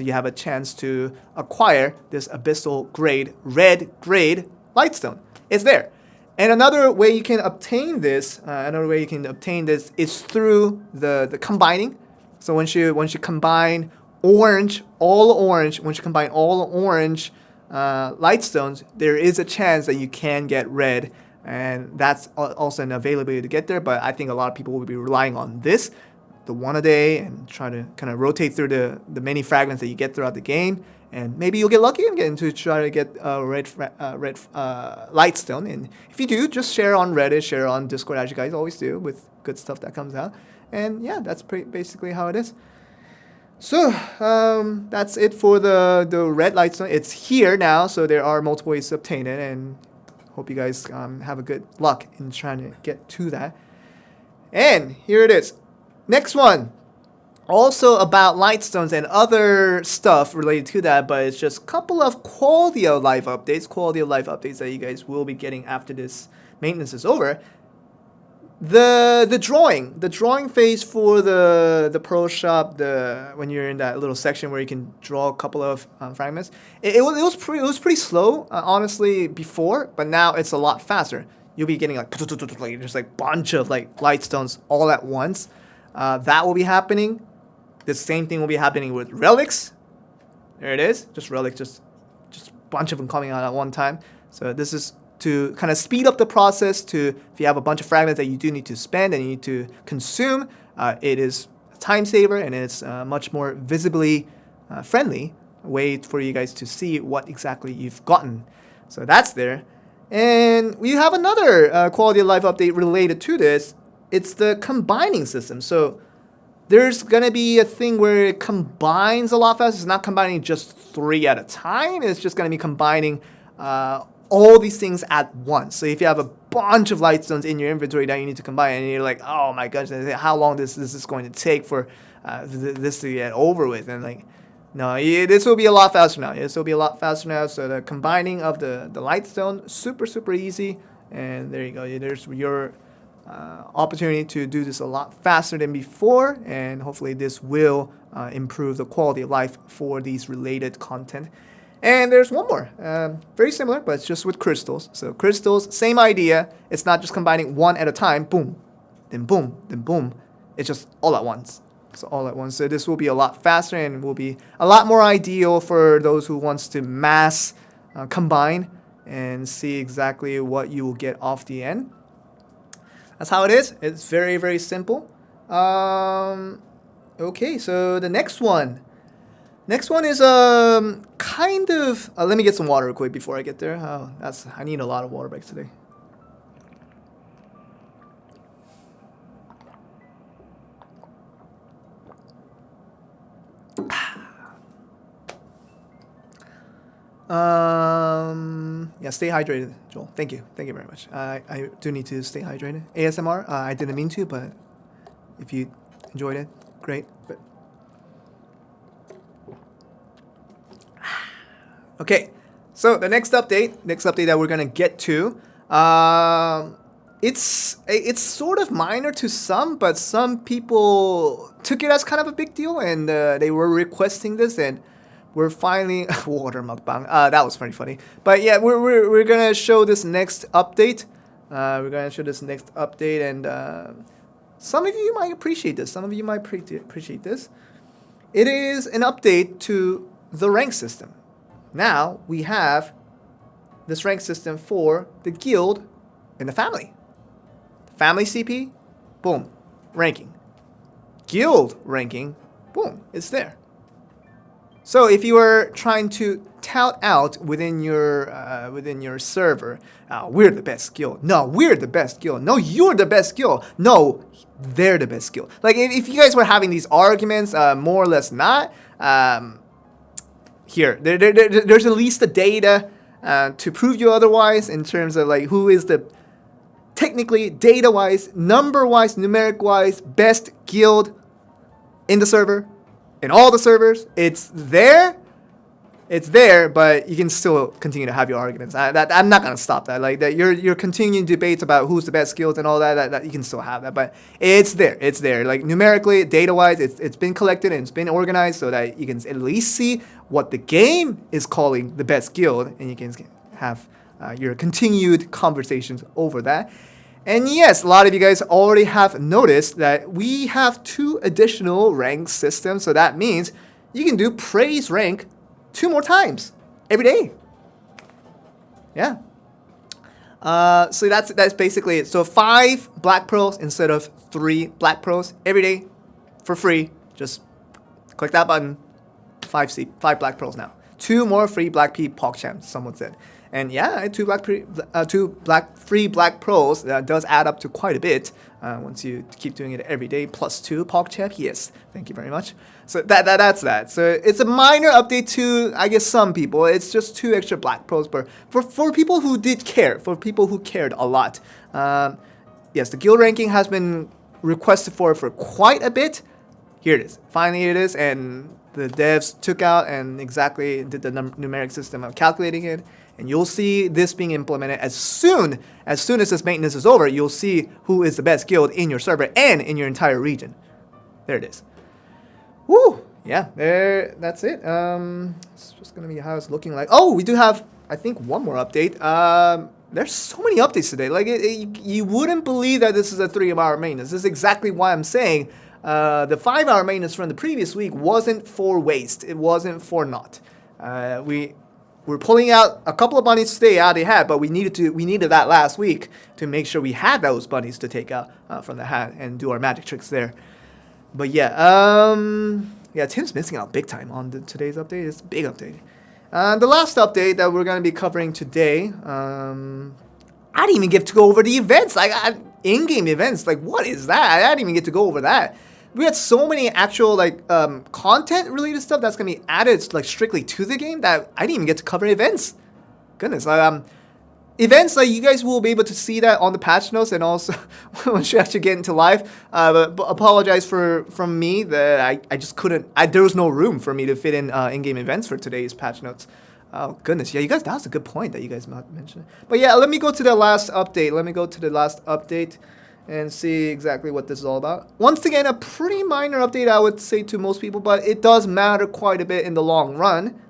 B: to acquire this Abyssal red grade Lightstone. It's there. And another way you can obtain this, is through the combining. So once you combine all orange Lightstones, there is a chance that you can get red, and that's also an availability to get there. But I think a lot of people will be relying on this, the 1 a day, and try to kind of rotate through the many fragments that you get throughout the game. And maybe you'll get lucky and get into try to get a red Lightstone. And if you do, just share on Reddit, share on Discord, as you guys always do, with good stuff that comes out. And yeah, that's basically how it is. So that's it for the red Lightstone. It's here now, so there are multiple ways to obtain it. And hope you guys have a good luck in trying to get to that. And here it is. Next one. Also about Lightstones and other stuff related to that, but it's just a couple of quality of life updates that you guys will be getting after this maintenance is over. The drawing phase for the Pro Shop, when you're in that little section where you can draw a couple of fragments, it was pretty slow honestly before, but now it's a lot faster. You'll be getting like just like bunch of like Lightstones all at once. That will be happening. The same thing will be happening with relics. There it is, just relics, just a bunch of them coming out at one time. So this is to kind of speed up the process. If you have a bunch of fragments that you do need to spend and you need to consume, it is a time saver, and it's a much more visibly friendly way for you guys to see what exactly you've gotten. So that's there. And we have another quality of life update related to this. It's the combining system. So there's going to be a thing where it combines a lot faster. It's not combining just 3 at a time. It's just going to be combining all these things at once. So if you have a bunch of Lightstones in your inventory that you need to combine, and you're like, oh my gosh, how long this is going to take for this to get over with? And like, no, this will be a lot faster now. So the combining of the Lightstone, super easy. And there you go. There's your opportunity to do this a lot faster than before, and hopefully this will improve the quality of life for these related content. And there's one more, very similar, but it's just with crystals. So crystals, same idea. It's not just combining one at a time, boom, then boom, then boom. It's just all at once. So this will be a lot faster and will be a lot more ideal for those who wants to mass combine and see exactly what you will get off the end. That's how it is. It's very simple. Okay, so the next one is kind of. Let me get some water real quick before I get there. I need a lot of water breaks today. Yeah, stay hydrated, Joel. Thank you very much. I do need to stay hydrated. ASMR, I didn't mean to, but if you enjoyed it, great. But okay, so the next update that we're gonna get to, it's sort of minor to some, but some people took it as kind of a big deal, and they were requesting this, and we're finally water mukbang. That was pretty funny. But yeah, we're gonna show this next update. And some of you might appreciate this. It is an update to the rank system. Now we have this rank system for the guild and the family. Family CP, boom, ranking. Guild ranking, boom, it's there. So if you are trying to tout out within your server, we're the best guild. No, we're the best guild. No, you're the best guild. No, they're the best guild. Like if you guys were having these arguments, more or less not. There's at least the data to prove you otherwise in terms of like who is the technically data-wise, number-wise, numeric-wise best guild in the server, in all the servers. It's there, but you can still continue to have your arguments. I'm not gonna stop that. Like that, you're continuing debates about who's the best guild and all that. That you can still have that, but it's there. It's there. Like numerically, data-wise, it's been collected and it's been organized so that you can at least see what the game is calling the best guild, and you can have your continued conversations over that. And yes, a lot of you guys already have noticed that we have 2 additional rank systems. So that means you can do praise rank 2 more times every day. Yeah. So that's basically it. So 5 black pearls instead of 3 black pearls every day for free. Just click that button. 5 black pearls now. 2 more free black pea PogChamps, someone said. And yeah, 2 free black pearls does add up to quite a bit once you keep doing it every day. Plus 2 PogChamp, yes, thank you very much. So that's that. So it's a minor update to, I guess, some people. It's just 2 extra black pearls, but for people who did care, for people who cared a lot. Yes, the guild ranking has been requested for quite a bit. Here it is. Finally, it is, and the devs took out and exactly did the numeric system of calculating it. And you'll see this being implemented as soon as this maintenance is over. You'll see who is the best guild in your server and in your entire region. There it is. Woo! Yeah, there. That's it. It's just gonna be how it's looking like. Oh, we do have, I think, one more update. There's so many updates today. Like you wouldn't believe that this is a 3-hour maintenance. This is exactly why I'm saying the 5-hour maintenance from the previous week wasn't for waste. It wasn't for naught. We're pulling out a couple of bunnies today out of the hat, but we needed that last week to make sure we had those bunnies to take out from the hat and do our magic tricks there. But yeah, Tim's missing out big time on today's update. It's a big update. The last update that we're going to be covering today, I didn't even get to go over the events, like in-game events. Like, what is that? I didn't even get to go over that. We had so many actual content related stuff that's gonna be added like strictly to the game that I didn't even get to cover events. Goodness, events like you guys will be able to see that on the patch notes and also once you actually get into live. But apologize from me that I just couldn't. There was no room for me to fit in-game events for today's patch notes. Oh goodness, yeah, you guys, that was a good point that you guys mentioned. But yeah, let me go to the last update. And see exactly what this is all about. Once again, a pretty minor update, I would say, to most people, but it does matter quite a bit in the long run.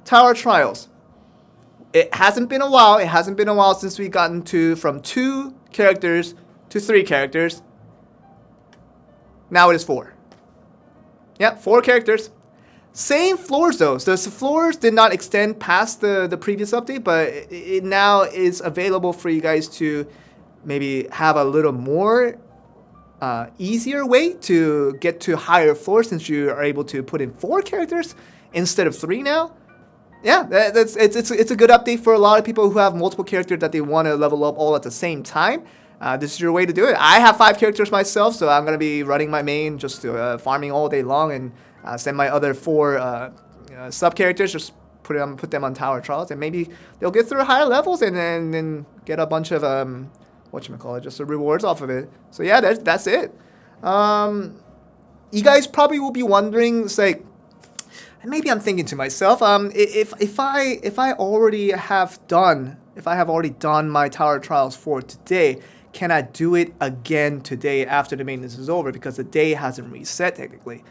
B: Tower Trials. It hasn't been a while. It hasn't been a while since we've gotten from 2 characters to 3 characters. Now it is 4. Yep, 4 characters. Same floors, though. So the floors did not extend past the previous update, but it now is available for you guys to maybe have a little more easier way to get to higher floors since you are able to put in 4 characters instead of 3 now. Yeah, it's a good update for a lot of people who have multiple characters that they want to level up all at the same time. This is your way to do it. I have 5 characters myself, so I'm going to be running my main just farming all day long and send my other 4 sub-characters, just put them on Tower Trials, and maybe they'll get through higher levels and then get a bunch of just the rewards off of it. So yeah, that's it. You guys probably will be wondering, say, and maybe I'm thinking to myself, if I already have done my Tower Trials for today, can I do it again today after the maintenance is over, because the day hasn't reset technically?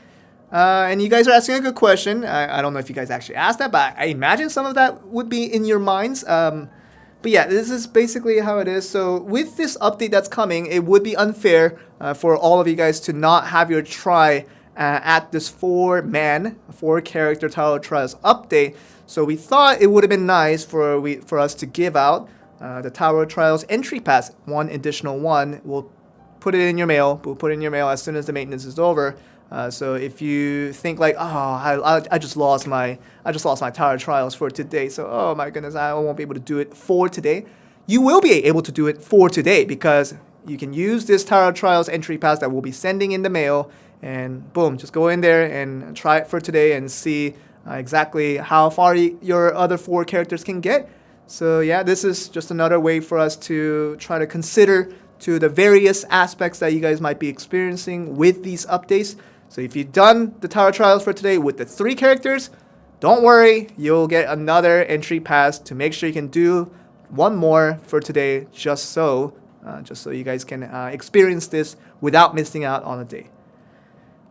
B: And you guys are asking a good question. I don't know if you guys actually asked that, but I imagine some of that would be in your minds. But yeah, this is basically how it is. So with this update that's coming, it would be unfair for all of you guys to not have your try at this 4-character Tower Trials update. So we thought it would have been nice for us to give out the Tower Trials entry pass. One additional one will put it in your mail. We'll put it in your mail as soon as the maintenance is over. So if you think like, oh, I just lost my tower trials for today, so oh my goodness, I won't be able to do it for today. You will be able to do it for today because you can use this tower trials entry pass that we'll be sending in the mail, and boom, just go in there and try it for today and see exactly how far your other 4 characters can get. So yeah, this is just another way for us to try to consider to the various aspects that you guys might be experiencing with these updates. So if you've done the tower trials for today with the 3 characters, don't worry, you'll get another entry pass to make sure you can do one more for today, just so you guys can experience this without missing out on a day.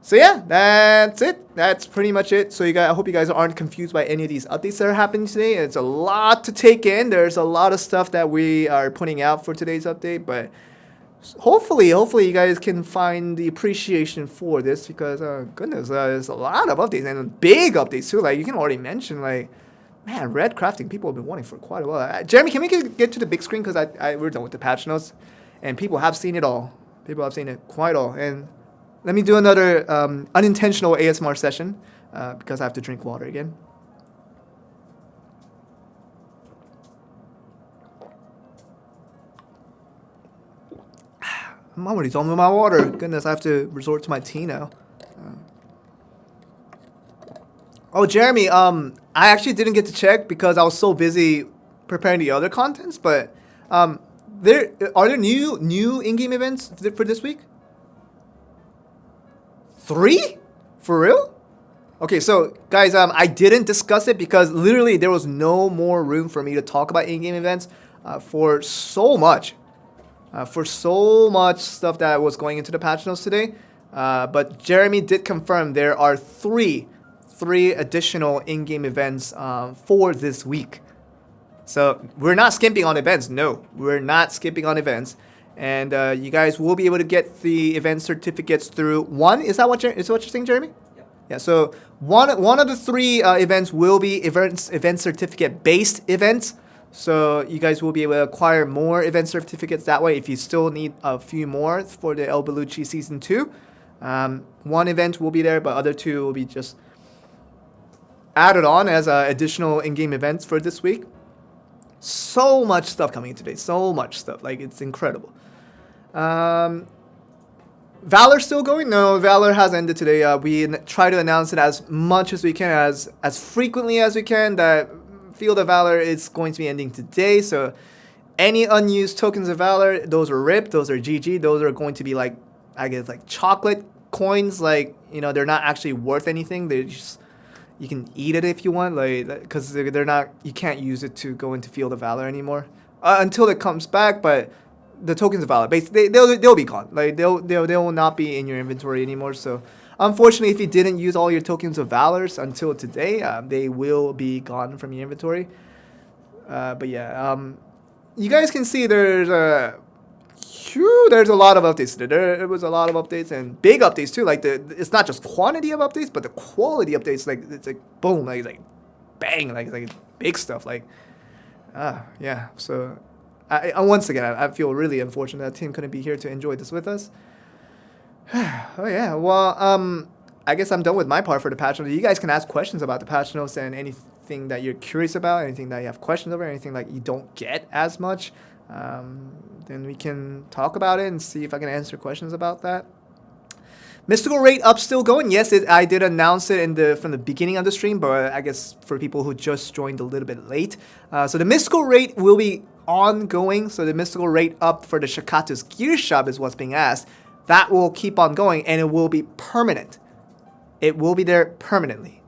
B: So yeah, that's it. That's pretty much it. So I hope you guys aren't confused by any of these updates that are happening today. It's a lot to take in. There's a lot of stuff that we are putting out for today's update, but hopefully you guys can find the appreciation for this because goodness, there's a lot of updates and big updates too. Like you can already mention, like, man, red crafting people have been wanting for quite a while. Jeremy, can we get to the big screen because we're done with the patch notes, and people have seen it all. People have seen it quite all. And let me do another unintentional ASMR session because I have to drink water again. I'm already done with my water. Goodness, I have to resort to my tea now. Oh, Jeremy, I actually didn't get to check because I was so busy preparing the other contents. But are there new in-game events for this week? 3? For real? Okay, so guys, I didn't discuss it because literally there was no more room for me to talk about in-game events for so much stuff that was going into the patch notes today. But Jeremy did confirm there are three additional in-game events for this week. So we're not skimping on events. No, we're not skipping on events. And you guys will be able to get the event certificates through one. Is that what you're saying, Jeremy? Yep. Yeah. So one of the 3 events will be event certificate based events. So you guys will be able to acquire more event certificates that way if you still need a few more for the El Belucci Season 2. One event will be there, but other 2 will be just added on as additional in-game events for this week. So much stuff coming in today. So much stuff. Like, it's incredible. Valor still going? No, Valor has ended today. We try to announce it as much as we can, as frequently as we can, that Field of Valor is going to be ending today. So any unused tokens of Valor, those are RIP, those are GG, those are going to be like, I guess, like chocolate coins. Like, they're not actually worth anything. They're just, you can eat it if you want, like, because they're not, you can't use it to go into Field of Valor anymore until it comes back. But the tokens of Valor, basically, they'll be gone. Like, they will not be in your inventory anymore. So unfortunately, if you didn't use all your tokens of Valors until today, they will be gone from your inventory. But yeah, you guys can see there's a lot of updates today. There was a lot of updates and big updates too. Like it's not just quantity of updates, but the quality updates. Like it's like boom, like bang, like big stuff. Like yeah. So I once again I feel really unfortunate that Tim couldn't be here to enjoy this with us. Oh yeah, well, I guess I'm done with my part for the patch notes. You guys can ask questions about the patch notes and anything that you're curious about, anything that you have questions over, anything that you don't get as much. Then we can talk about it and see if I can answer questions about that. Mystical rate up still going. Yes, I did announce it from the beginning of the stream, but I guess for people who just joined a little bit late. So the mystical rate will be ongoing. So the mystical rate up for the Shakatu's Gear Shop is what's being asked. That will keep on going, and it will be permanent. It will be there permanently.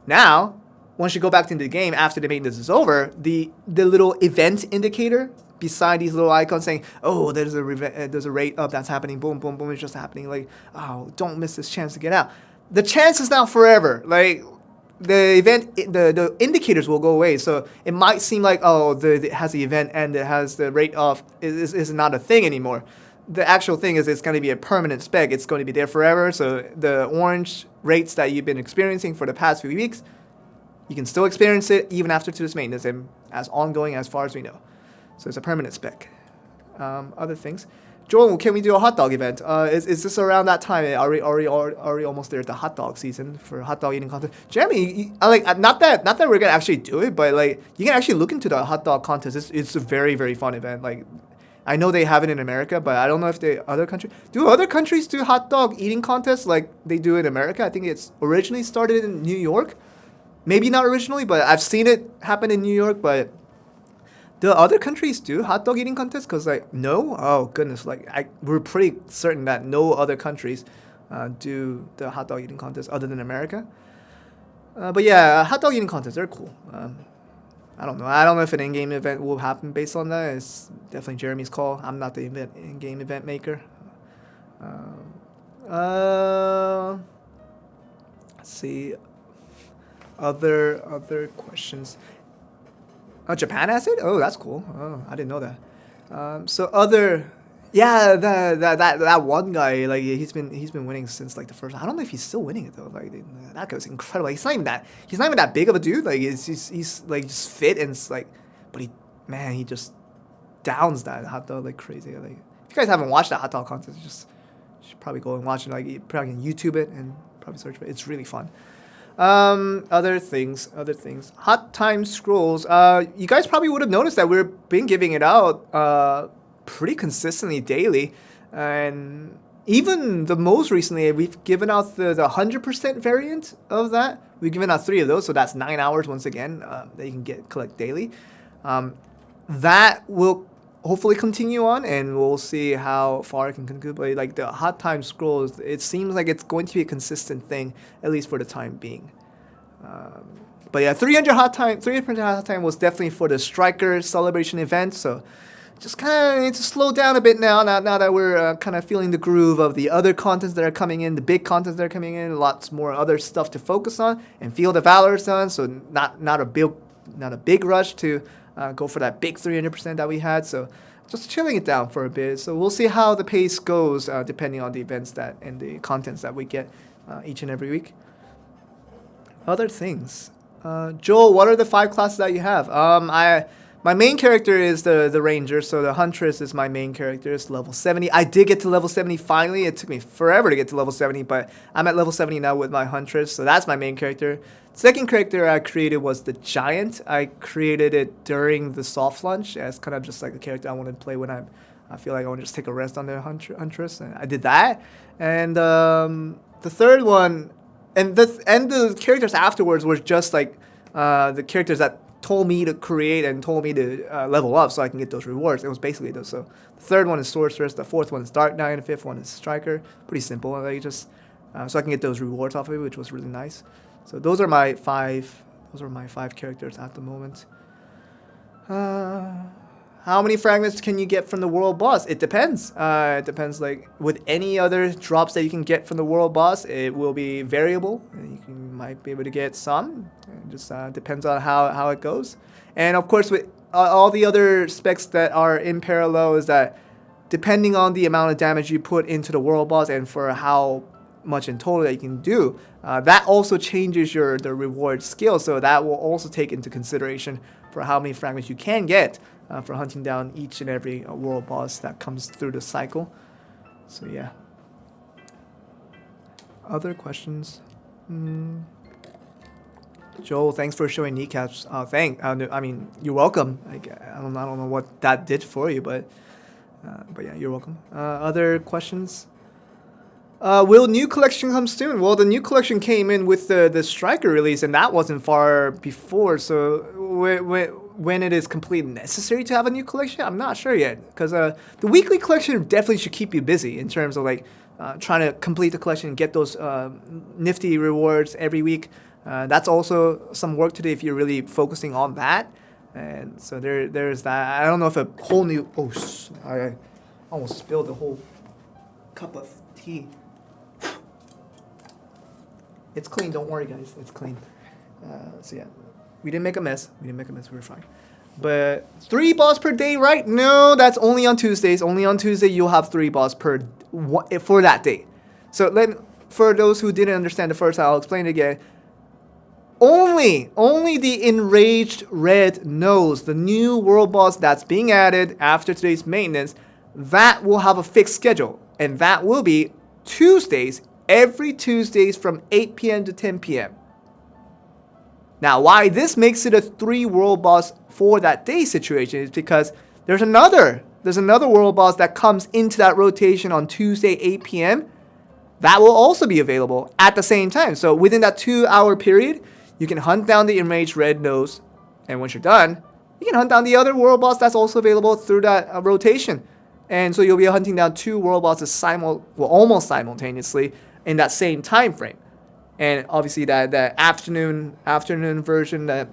B: Now, once you go back into the game after the maintenance is over, the little event indicator beside these little icons saying, "Oh, there's a rate up that's happening. Boom, boom, boom. It's just happening." Like, oh, don't miss this chance to get out. The chance is now forever. Like, the event, the indicators will go away. So it might seem like, oh, it has the event and it has the rate off is not a thing anymore. The actual thing is it's going to be a permanent spec. It's going to be there forever. So the orange rates that you've been experiencing for the past few weeks, you can still experience it even after today's maintenance and as ongoing as far as we know. So it's a permanent spec. Other things. Joel, can we do a hot dog event? Is this around that time? Are we almost there at the hot dog season for hot dog eating contest? Jeremy, not that we're gonna actually do it, but like you can actually look into the hot dog contest. It's a very very fun event. Like I know they have it in America, but I don't know if other countries do hot dog eating contests like they do in America. I think it's originally started in New York. Maybe not originally, but I've seen it happen in New York. But do other countries do hot dog eating contests? Because like no, oh goodness, like we're pretty certain that no other countries do the hot dog eating contest other than America. But yeah, hot dog eating contests, they're cool. I don't know. I don't know if an in-game event will happen based on that. It's definitely Jeremy's call. I'm not the in-game event maker. Let's see. Other questions. Oh, Japan has it? Oh, that's cool. Oh, I didn't know that. Yeah, that one guy, like he's been winning since like the first. I don't know if he's still winning it though. Like that guy's incredible. He's not even that big of a dude. Like he's like just fit and it's like, but he just downs that hot dog like crazy. Like if you guys haven't watched that hot dog contest, you should probably go and watch it. Like you probably can YouTube it and probably search for it. It's really fun. Other things. Hot time scrolls. You guys probably would have noticed that we've been giving it out pretty consistently daily, and even the most recently we've given out the 100% variant of that. We've given out 3 of those, so that's 9 hours once again that you can collect daily. That will hopefully continue on, and we'll see how far it can conclude. But like the hot time scrolls, it seems like it's going to be a consistent thing, at least for the time being. But yeah, 300% hot time was definitely for the Striker celebration event. So just kind of need to slow down a bit now that we're kind of feeling the groove of the other contents that are coming in, the big contents that are coming in, lots more other stuff to focus on, and Field of Valor is done. So not a big rush to go for that big 300% that we had. So just chilling it down for a bit. So we'll see how the pace goes depending on the events and the contents that we get each and every week. Other things. Joel, what are the 5 classes that you have? My main character is the Ranger, so the Huntress is my main character. It's level 70. I did get to level 70 finally. It took me forever to get to level 70, but I'm at level 70 now with my Huntress, so that's my main character. Second character I created was the Giant. I created it during the soft launch as kind of just like a character I want to play when I feel like I want to just take a rest on the Huntress. And I did that. And the third one, and the characters afterwards were just like the characters that told me to create and told me to level up so I can get those rewards. It was basically those. So the third one is Sorceress, the fourth one is Dark Knight, and the fifth one is Striker. Pretty simple. Like just so I can get those rewards off of it, which was really nice. So those are my 5. Those are my 5 characters at the moment. How many fragments can you get from the world boss? It depends. It depends. Like with any other drops that you can get from the world boss, it will be variable. You might be able to get some. It just depends on how it goes. And of course, with all the other specs that are in parallel, is that depending on the amount of damage you put into the world boss and for how much in total that you can do, that also changes the reward skill. So that will also take into consideration for how many fragments you can get for hunting down each and every world boss that comes through the cycle. So yeah. Other questions? Joel, thanks for showing kneecaps. I mean, you're welcome. I don't know what that did for you, but yeah, you're welcome. Other questions? Will new collection come soon? Well, the new collection came in with the Striker release, and that wasn't far before. So when it is completely necessary to have a new collection, I'm not sure yet. Because the weekly collection definitely should keep you busy in terms of like trying to complete the collection and get those nifty rewards every week. That's also some work to do if you're really focusing on that. And so there's that. I don't know if a whole new... Oh, I almost spilled the whole cup of tea. It's clean, don't worry guys, it's clean. So yeah, we didn't make a mess, we were fine. But 3 boss per day, right? No, that's only on Tuesdays. Only on Tuesday you'll have 3 boss for that day. So for those who didn't understand the first time, I'll explain it again. Only the Enraged Red knows the new world boss that's being added after today's maintenance. that will have a fixed schedule, and that will be Tuesdays, every Tuesdays from 8 p.m. to 10 p.m. Now, why this makes it a 3 world boss for that day situation is because there's another world boss that comes into that rotation on Tuesday 8 p.m. that will also be available at the same time. So within that 2-hour period, you can hunt down the enraged red nose, and once you're done, you can hunt down the other world boss that's also available through that rotation. And so you'll be hunting down 2 world bosses almost simultaneously in that same time frame. And obviously that afternoon version that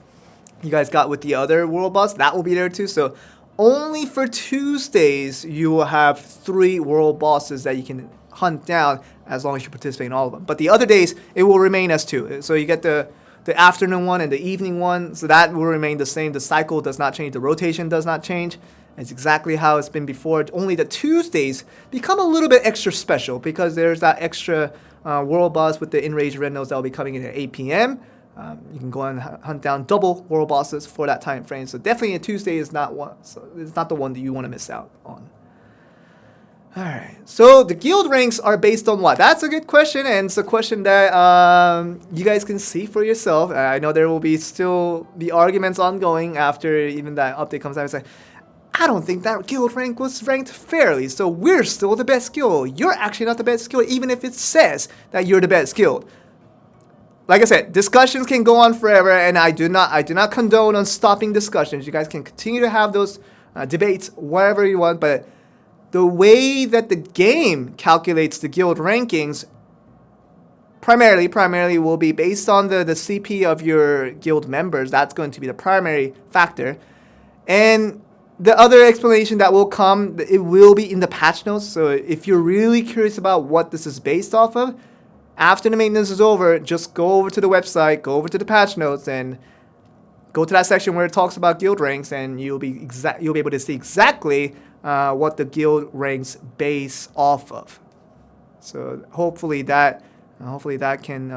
B: you guys got with the other world boss, that will be there too. So only for Tuesdays you will have 3 world bosses that you can hunt down as long as you participate in all of them. But the other days it will remain as 2. So you get the afternoon one and the evening one, so that will remain the same. The cycle does not change, the rotation does not change. It's exactly how it's been before. Only the Tuesdays become a little bit extra special because there's that extra world boss with the enraged red nose that will be coming in at 8 p.m. You can go and hunt down double world bosses for that time frame. So definitely a Tuesday is not one. So it's not the one that you want to miss out on. All right. So the guild ranks are based on what? That's a good question, and it's a question that you guys can see for yourself. I know there will still be arguments ongoing after even that update comes out. It's like, I don't think that guild rank was ranked fairly, so we're still the best guild. You're actually not the best guild, even if it says that you're the best guild. Like I said, discussions can go on forever, and I do not condone on stopping discussions. You guys can continue to have those debates whatever you want, but the way that the game calculates the guild rankings primarily will be based on the CP of your guild members. That's going to be the primary factor. And the other explanation that will come, it will be in the patch notes. So if you're really curious about what this is based off of, after the maintenance is over, just go over to the website, go over to the patch notes, and go to that section where it talks about guild ranks, and you'll be able to see exactly what the guild ranks base off of. So hopefully that can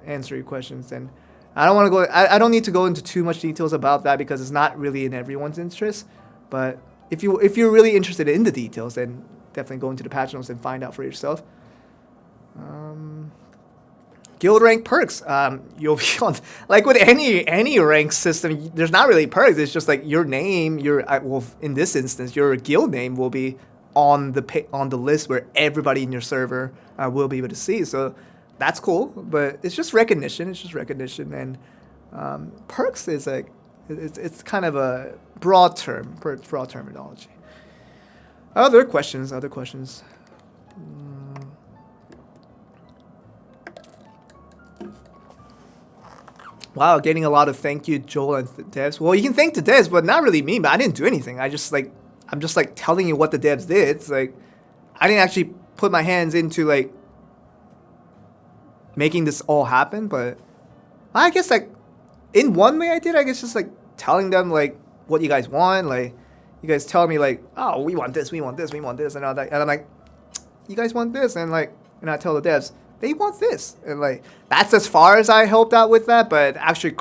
B: answer your questions. And I don't need to go into too much details about that because it's not really in everyone's interest. But if you're really interested in the details, then definitely go into the patch notes and find out for yourself. Guild rank perks. You'll be on, like with any rank system. There's not really perks. It's just like your name. In this instance, your guild name will be on the list where everybody in your server will be able to see. So that's cool. But it's just recognition. And perks is like it's kind of a broad terminology. Other questions. Wow, getting a lot of thank you, Joel and devs. Well, you can thank the devs, but not really me. But I didn't do anything. I'm just like telling you what the devs did. It's like I didn't actually put my hands into like making this all happen. But I guess like in one way I did. I guess just like telling them like what you guys want. Like you guys tell me like, oh, we want this, and all that. And I'm like, you guys want this, and I tell the devs, they want this, and like that's as far as I helped out with that. But the actual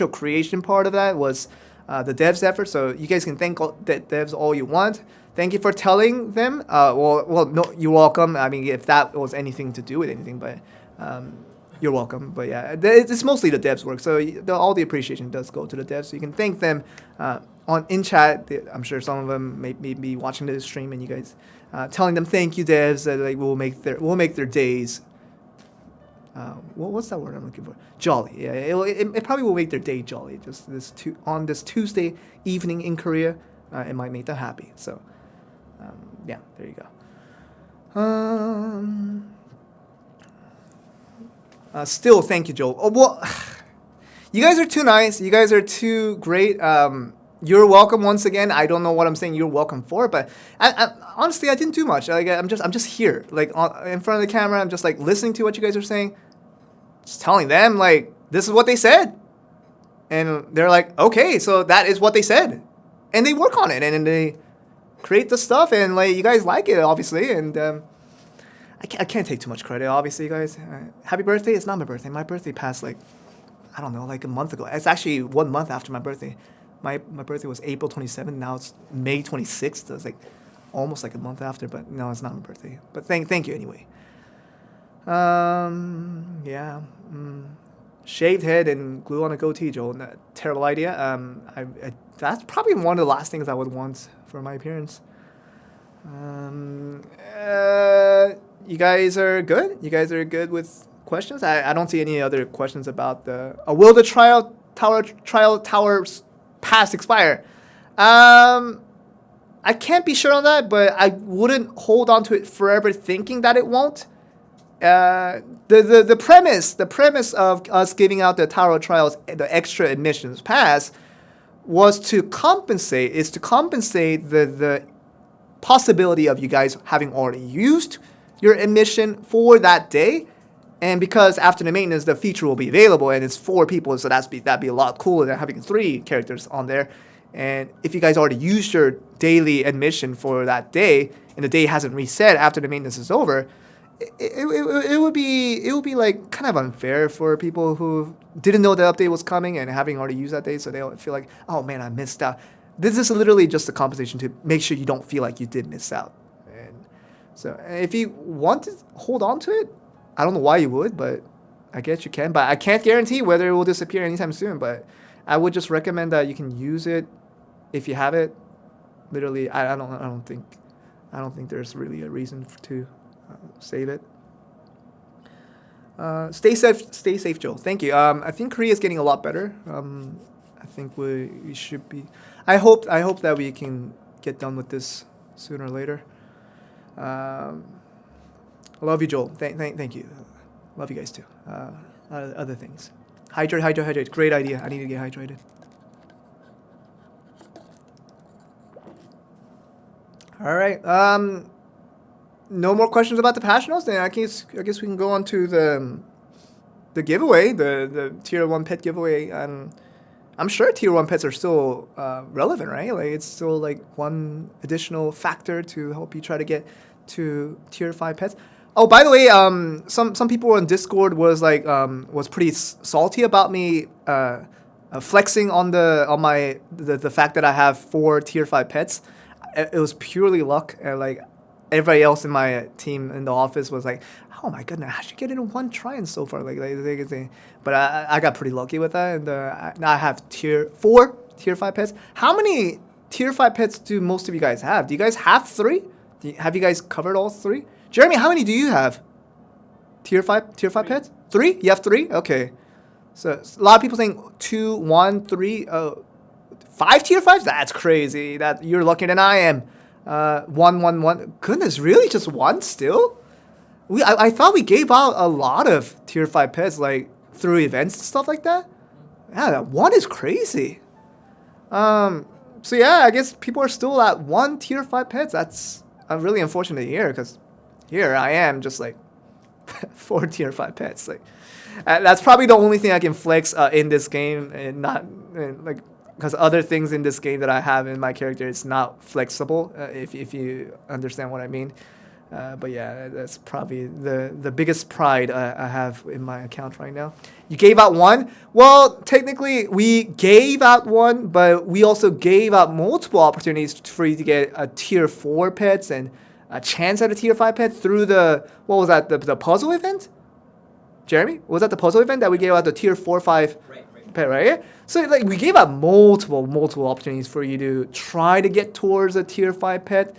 B: creation part of that was the devs' effort. So you guys can thank the devs all you want. Thank you for telling them. No, you're welcome. I mean, if that was anything to do with anything, but you're welcome. But yeah, it's mostly the devs' work. So all the appreciation does go to the devs. So you can thank them in chat. I'm sure some of them may be watching the stream, and you guys telling them thank you, devs. That like we'll make their days. What's that word I'm looking for? Jolly. Yeah, it probably will make their day jolly. Just on this Tuesday evening in Korea, it might make them happy. So, yeah, there you go. Still, thank you, Joel. Oh, well, you guys are too nice. You guys are too great. You're welcome once again. I don't know what I'm saying you're welcome for, but I honestly I didn't do much. Like I'm just here, like in front of the camera. I'm just like listening to what you guys are saying, just telling them like this is what they said, and they're like, okay, so that is what they said, and they work on it and they create the stuff, and like you guys like it obviously, and I can't take too much credit obviously, you guys. Happy birthday! It's not my birthday. My birthday passed like I don't know, like a month ago. It's actually 1 month after my birthday. My birthday was April 27th. Now it's May 26th. So it's like almost like a month after, but no, it's not my birthday. But thank you anyway. Yeah. Shaved head and glue on a goatee, Joel. Terrible idea. That's probably one of the last things I would want for my appearance. You guys are good? You guys are good with questions? I don't see any other questions about the... will the trial tower's pass expire? I can't be sure on that, but I wouldn't hold on to it forever thinking that it won't. The premise of us giving out the Tower of Trials, the extra admissions pass, was to compensate the possibility of you guys having already used your admission for that day, and because after the maintenance the feature will be available and it's 4 people, so that'd be a lot cooler than having 3 characters on there. And if you guys already used your daily admission for that day and the day hasn't reset after the maintenance is over, it would be like kind of unfair for people who didn't know the update was coming and having already used that day, so they'll feel like, oh man, I missed out. This is literally just a compensation to make sure you don't feel like you did miss out. And so if you want to hold on to it, I don't know why you would, but I guess you can. But I can't guarantee whether it will disappear anytime soon. But I would just recommend that you can use it if you have it. Literally, I don't think there's really a reason to save it. Stay safe, Joe. Thank you. I think Korea is getting a lot better. I think we should be. I hope that we can get done with this sooner or later. I love you, Joel. Thank you. Love you guys too. Other things. Hydrate. Great idea. I need to get hydrated. All right. No more questions about the patch notes. Then I guess we can go on to the giveaway, the tier 1 pet giveaway. I'm sure tier 1 pets are still relevant, right? Like it's still like one additional factor to help you try to get to tier 5 pets. Oh, by the way, some people on Discord was pretty salty about me flexing on the fact that I have 4 tier 5 pets. It was purely luck, and like everybody else in my team in the office was like, oh my goodness, how'd you get it in one try and so far? But I got pretty lucky with that, and now I have 4 tier 5 pets. How many tier 5 pets do most of you guys have? Do you guys have 3? Have you guys covered all 3? Jeremy, how many do you have? Tier 5 pets? 3? You have 3? Okay. So a lot of people saying 2, 1, 3. 5 tier 5s? That's crazy. That you're luckier than I am. 1. Goodness, really? Just 1 still? I thought we gave out a lot of tier 5 pets like through events and stuff like that. Yeah, that 1 is crazy. So yeah, I guess people are still at 1 tier 5 pets. That's really unfortunate to hear, because here I am just like 4 tier 5 pets. Like that's probably the only thing I can flex in this game, and not like. Because other things in this game that I have in my character is not flexible, if you understand what I mean. But yeah, that's probably the biggest pride I have in my account right now. You gave out 1? Well, technically, we gave out 1, but we also gave out multiple opportunities for you to get a tier 4 pets and a chance at a tier 5 pet through the puzzle event? Jeremy? Was that the puzzle event that we gave out the tier 4, 5 pet, right? So like we gave out multiple opportunities for you to try to get towards a tier 5 pet.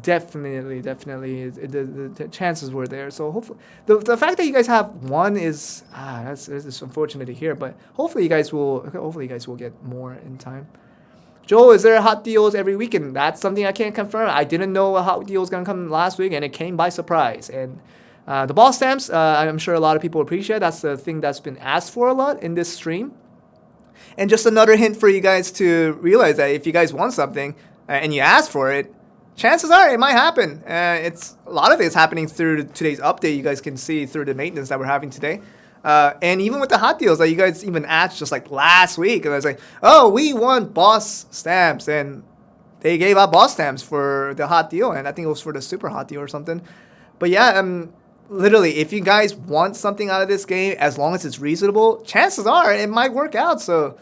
B: Definitely, the chances were there. So hopefully, the fact that you guys have 1 is that's unfortunate to hear. But hopefully you guys will get more in time. Joel, is there hot deals every weekend? That's something I can't confirm. I didn't know a hot deal was gonna come last week, and it came by surprise. And the boss stamps, I'm sure a lot of people appreciate. That's the thing that's been asked for a lot in this stream. And just another hint for you guys to realize that if you guys want something and you ask for it, chances are it might happen. It's a lot of it's happening through today's update. You guys can see through the maintenance that we're having today. And even with the hot deals that you guys even asked just like last week, and I was like, oh, we want boss stamps, and they gave out boss stamps for the hot deal, and I think it was for the super hot deal or something. But yeah, literally, if you guys want something out of this game, as long as it's reasonable, chances are it might work out. So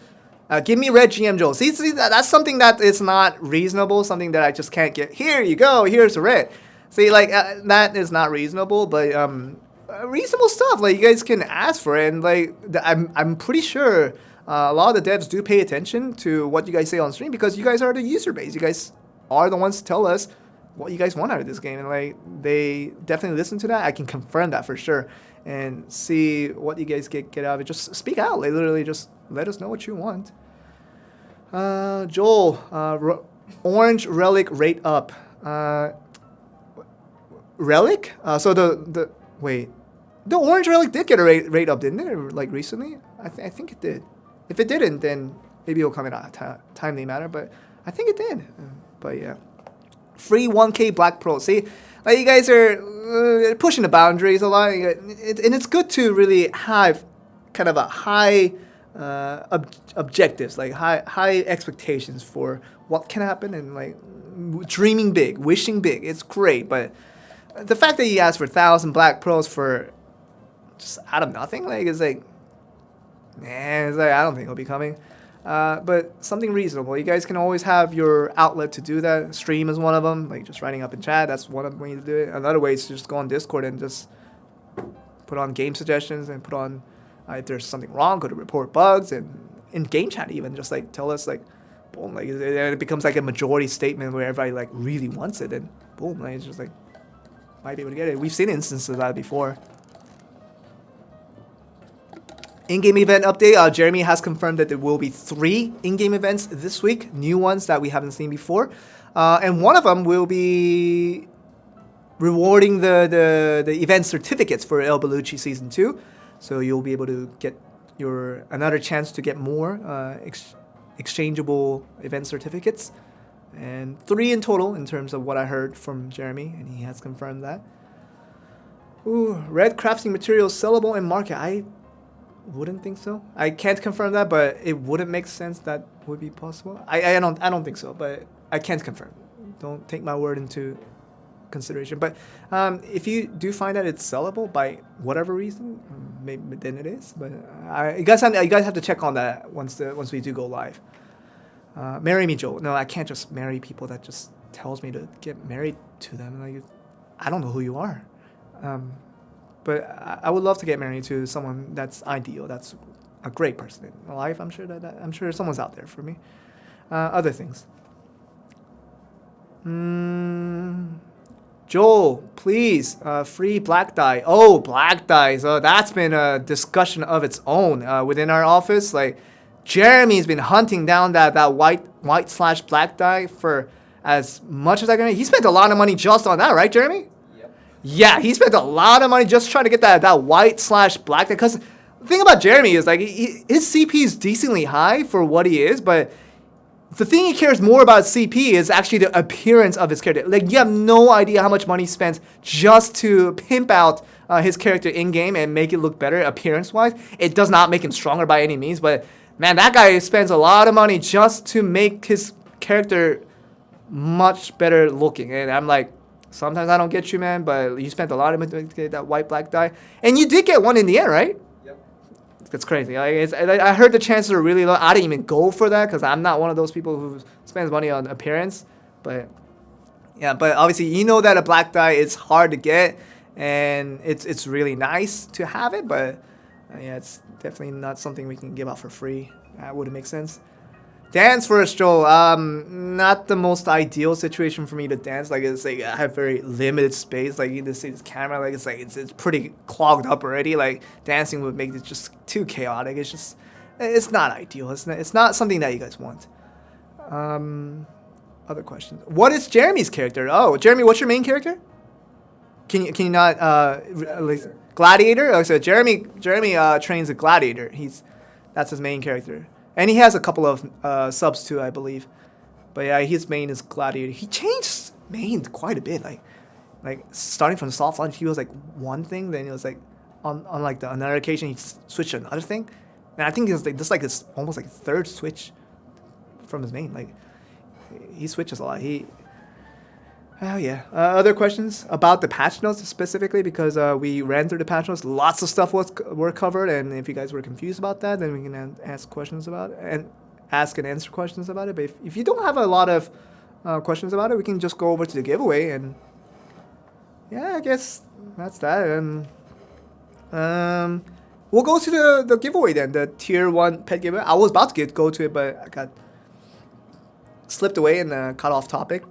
B: Give me red GM Joel. See, that's something that is not reasonable. Something that I just can't get. Here you go. Here's the red. See, like that is not reasonable, but reasonable stuff. Like you guys can ask for it, and like I'm pretty sure a lot of the devs do pay attention to what you guys say on stream because you guys are the user base. You guys are the ones to tell us what you guys want out of this game, and like they definitely listen to that. I can confirm that for sure, and see what you guys get out of it. Just speak out. Like literally, just let us know what you want. Joel, orange relic rate up. Relic? So the wait, the orange relic did get a rate up, didn't it? Like recently, I think it did. If it didn't, then maybe it'll come in a timely manner. But I think it did. But yeah, free 1K Black Pro. See, like you guys are pushing the boundaries a lot, and it's good to really have kind of a high objectives, like high expectations for what can happen, and like dreaming big, wishing big. It's great, but the fact that you asked for 1,000 Black Pros for just out of nothing, like it's like, man, it's like I don't think it'll be coming. But something reasonable. You guys can always have your outlet to do that. Stream is one of them. Like just writing up in chat, that's one of the ways to do it. Another way is to just go on Discord and just put on game suggestions and put on if there's something wrong, go to report bugs, and in game chat even just like tell us like boom, like it becomes like a majority statement where everybody like really wants it, and boom, like it's just like might be able to get it. We've seen instances of that before. In-game event update. Jeremy has confirmed that there will be 3 in-game events this week, new ones that we haven't seen before, and one of them will be rewarding the event certificates for El Bellucci Season 2. So you'll be able to get another chance to get more exchangeable event certificates, and 3 in total in terms of what I heard from Jeremy, and he has confirmed that. Ooh, red crafting materials sellable in market. I wouldn't think so. I can't confirm that, but it wouldn't make sense that would be possible. I don't think so, but I can't confirm. Don't take my word into consideration. But if you do find that it's sellable by whatever reason, maybe then it is. But you guys have to check on that once we do go live. Marry me, Joe. No, I can't just marry people that just tells me to get married to them. Like, I don't know who you are. But I would love to get married to someone that's ideal. That's a great person in life. I'm sure someone's out there for me. Other things. Joel, please, free black dye. Oh, black dye. So that's been a discussion of its own within our office. Like, Jeremy's been hunting down that white/black dye for as much as I can. He spent a lot of money just on that, right, Jeremy? Yep. Yeah, he spent a lot of money just trying to get that white/black dye. Because the thing about Jeremy is like his CP is decently high for what he is, but the thing he cares more about CP is actually the appearance of his character. Like, you have no idea how much money he spends just to pimp out his character in-game and make it look better appearance-wise. It does not make him stronger by any means, but man, that guy spends a lot of money just to make his character much better looking. And I'm like, sometimes I don't get you, man, but you spent a lot of money to get that white-black dye. And you did get one in the end, right? That's crazy. Like, I heard the chances are really low. I didn't even go for that because I'm not one of those people who spends money on appearance. But yeah, but obviously you know that a black dye is hard to get, and it's really nice to have it. But yeah, it's definitely not something we can give out for free. That wouldn't make sense. Dance first, Joel. Not the most ideal situation for me to dance. Like, it's like I have very limited space. Like, you can see this camera. Like, it's pretty clogged up already. Like, dancing would make it just too chaotic. It's not ideal. It's not something that you guys want. Other questions. What is Jeremy's character? Oh, Jeremy, what's your main character? Can you not Gladiator? Oh, so Jeremy trains a gladiator. That's his main character. And he has a couple of subs too, I believe. But yeah, his main is Gladiator. He changed main quite a bit. Like starting from soft launch, he was like one thing. Then it was like on like another occasion, he switched to another thing. And I think it's like this almost like third switch from his main. Like, he switches a lot. Oh yeah. Other questions about the patch notes specifically, because we ran through the patch notes. Lots of stuff were covered, and if you guys were confused about that, then we can ask questions about it. And ask and answer questions about it. But if you don't have a lot of questions about it, we can just go over to the giveaway. And yeah, I guess that's that. And we'll go to the giveaway then, the tier 1 pet giveaway. I was about to go to it, but I got slipped away and cut off topic.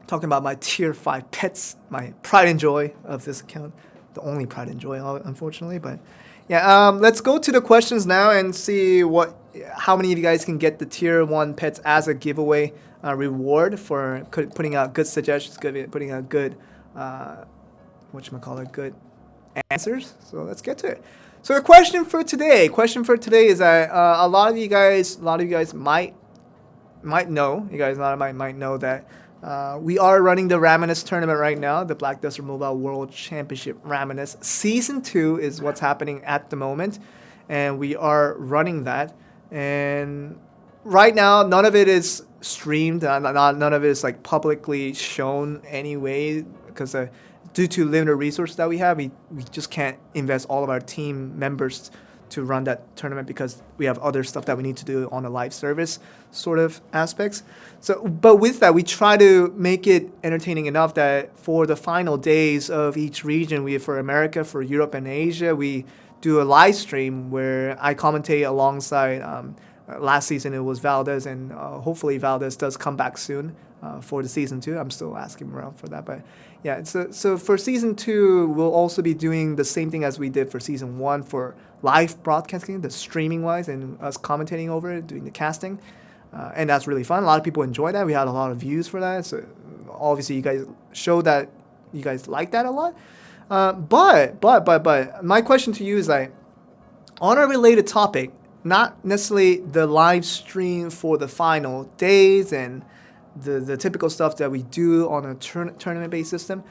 B: Talking about my tier 5 pets, my pride and joy of this account. The only pride and joy, unfortunately. But yeah, let's go to the questions now and see how many of you guys can get the tier 1 pets as a giveaway reward for putting out good suggestions, putting out good, good answers. So let's get to it. So the question for today is that a lot of you guys might know, might know that we are running the Raminus tournament right now, the Black Desert Mobile World Championship Raminus. Season 2 is what's happening at the moment, and we are running that. And right now, none of it is streamed, none of it is like publicly shown anyway, because due to limited resources that we have, we just can't invest all of our team members to run that tournament because we have other stuff that we need to do on a live service sort of aspects. So, but with that, we try to make it entertaining enough that for the final days of each region, for America, for Europe and Asia, we do a live stream where I commentate alongside, last season it was Valdez, and hopefully Valdez does come back soon for the season 2. I'm still asking around for that, but yeah, so for season 2, we'll also be doing the same thing as we did for season 1 for live broadcasting, the streaming wise, and us commentating over it, doing the casting, and that's really fun. A lot of people enjoy that. We had a lot of views for that, so obviously you guys show that you guys like that a lot. But my question to you is like, on a related topic, not necessarily the live stream for the final days and the typical stuff that we do on a tournament-based system,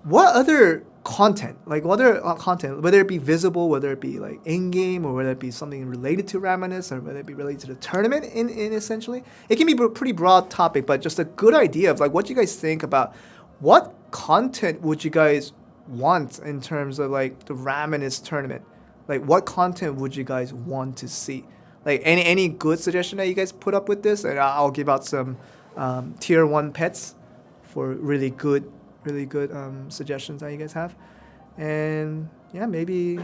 B: what other content, whether it be visible, whether it be like in-game, or whether it be something related to Raminus, or whether it be related to the tournament in essentially, it can be a pretty broad topic, but just a good idea of like what you guys think about what content would you guys want in terms of like the Raminus tournament. Like what content would you guys want to see? Like any good suggestion that you guys put up with this, and I'll give out some tier 1 pets for really good suggestions that you guys have. And yeah, maybe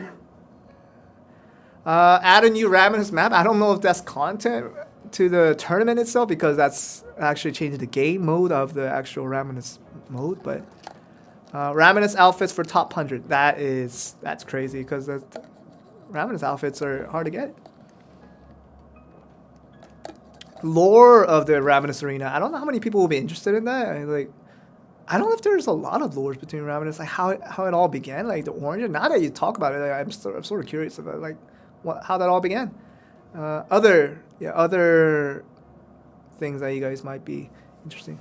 B: add a new Raminus map. I don't know if that's content to the tournament itself, because that's actually changing the game mode of the actual Raminus mode. But Raminus outfits for top 100, that's crazy, because the Raminus outfits are hard to get. Lore of the Raminus arena. I don't know how many people will be interested in that. I don't know if there's a lot of lores between Raminus, like how it all began, like the origin. Now that you talk about it, I'm sort of curious about like how that all began. Other things that you guys might be interesting.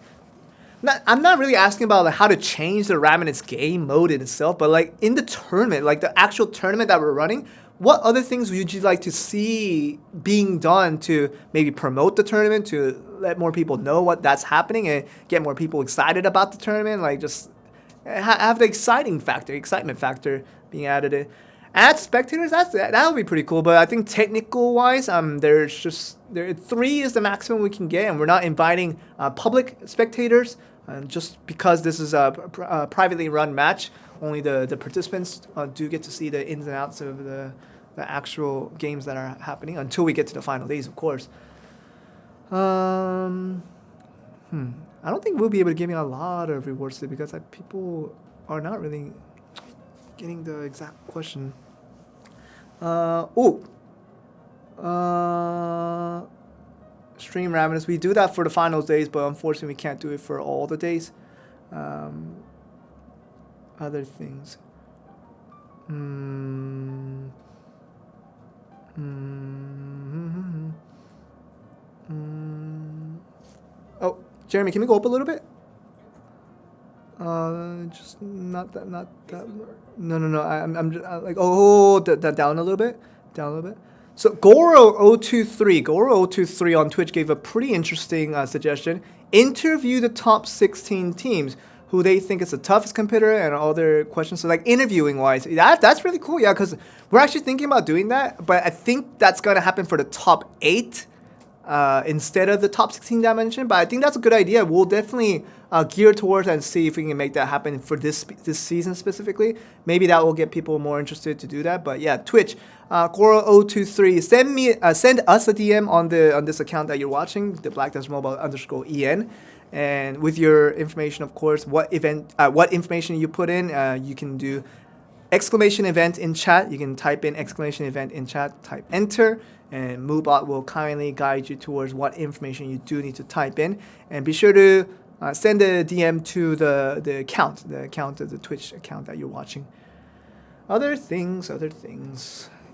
B: I'm not really asking about like how to change the Raminus game mode in itself, but like in the tournament, like the actual tournament that we're running, what other things would you like to see being done to maybe promote the tournament, to let more people know what that's happening and get more people excited about the tournament? Like just have the excitement factor being added in. Add spectators, that would be pretty cool. But I think technical wise, there 3 is the maximum we can get, and we're not inviting public spectators, just because this is a privately run match. Only the participants do get to see the ins and outs of the actual games that are happening until we get to the final days, of course. I don't think we'll be able to give you a lot of rewards today, because people are not really getting the exact question. Stream Raminus. We do that for the finals days, but unfortunately we can't do it for all the days. Other things. Oh, Jeremy, can we go up a little bit? Just not that. No. I'm just, down a little bit. So Goro023 on Twitch gave a pretty interesting suggestion. Interview the top 16 teams who they think is the toughest competitor and other questions. So like interviewing wise, that's really cool. Yeah, because we're actually thinking about doing that, but I think that's gonna happen for the top 8 instead of the top 16 that I mentioned. But I think that's a good idea. We'll definitely gear towards and see if we can make that happen for this season specifically. Maybe that will get people more interested to do that. But yeah, Twitch, Coral023, send us a DM on this account that you're watching, the Black Desert Mobile _en. And with your information, of course, what information you put in, you can do exclamation event in chat. You can type in exclamation event in chat, type enter, and Moobot will kindly guide you towards what information you do need to type in. And be sure to send a DM to the account of the Twitch account that you're watching. Other things.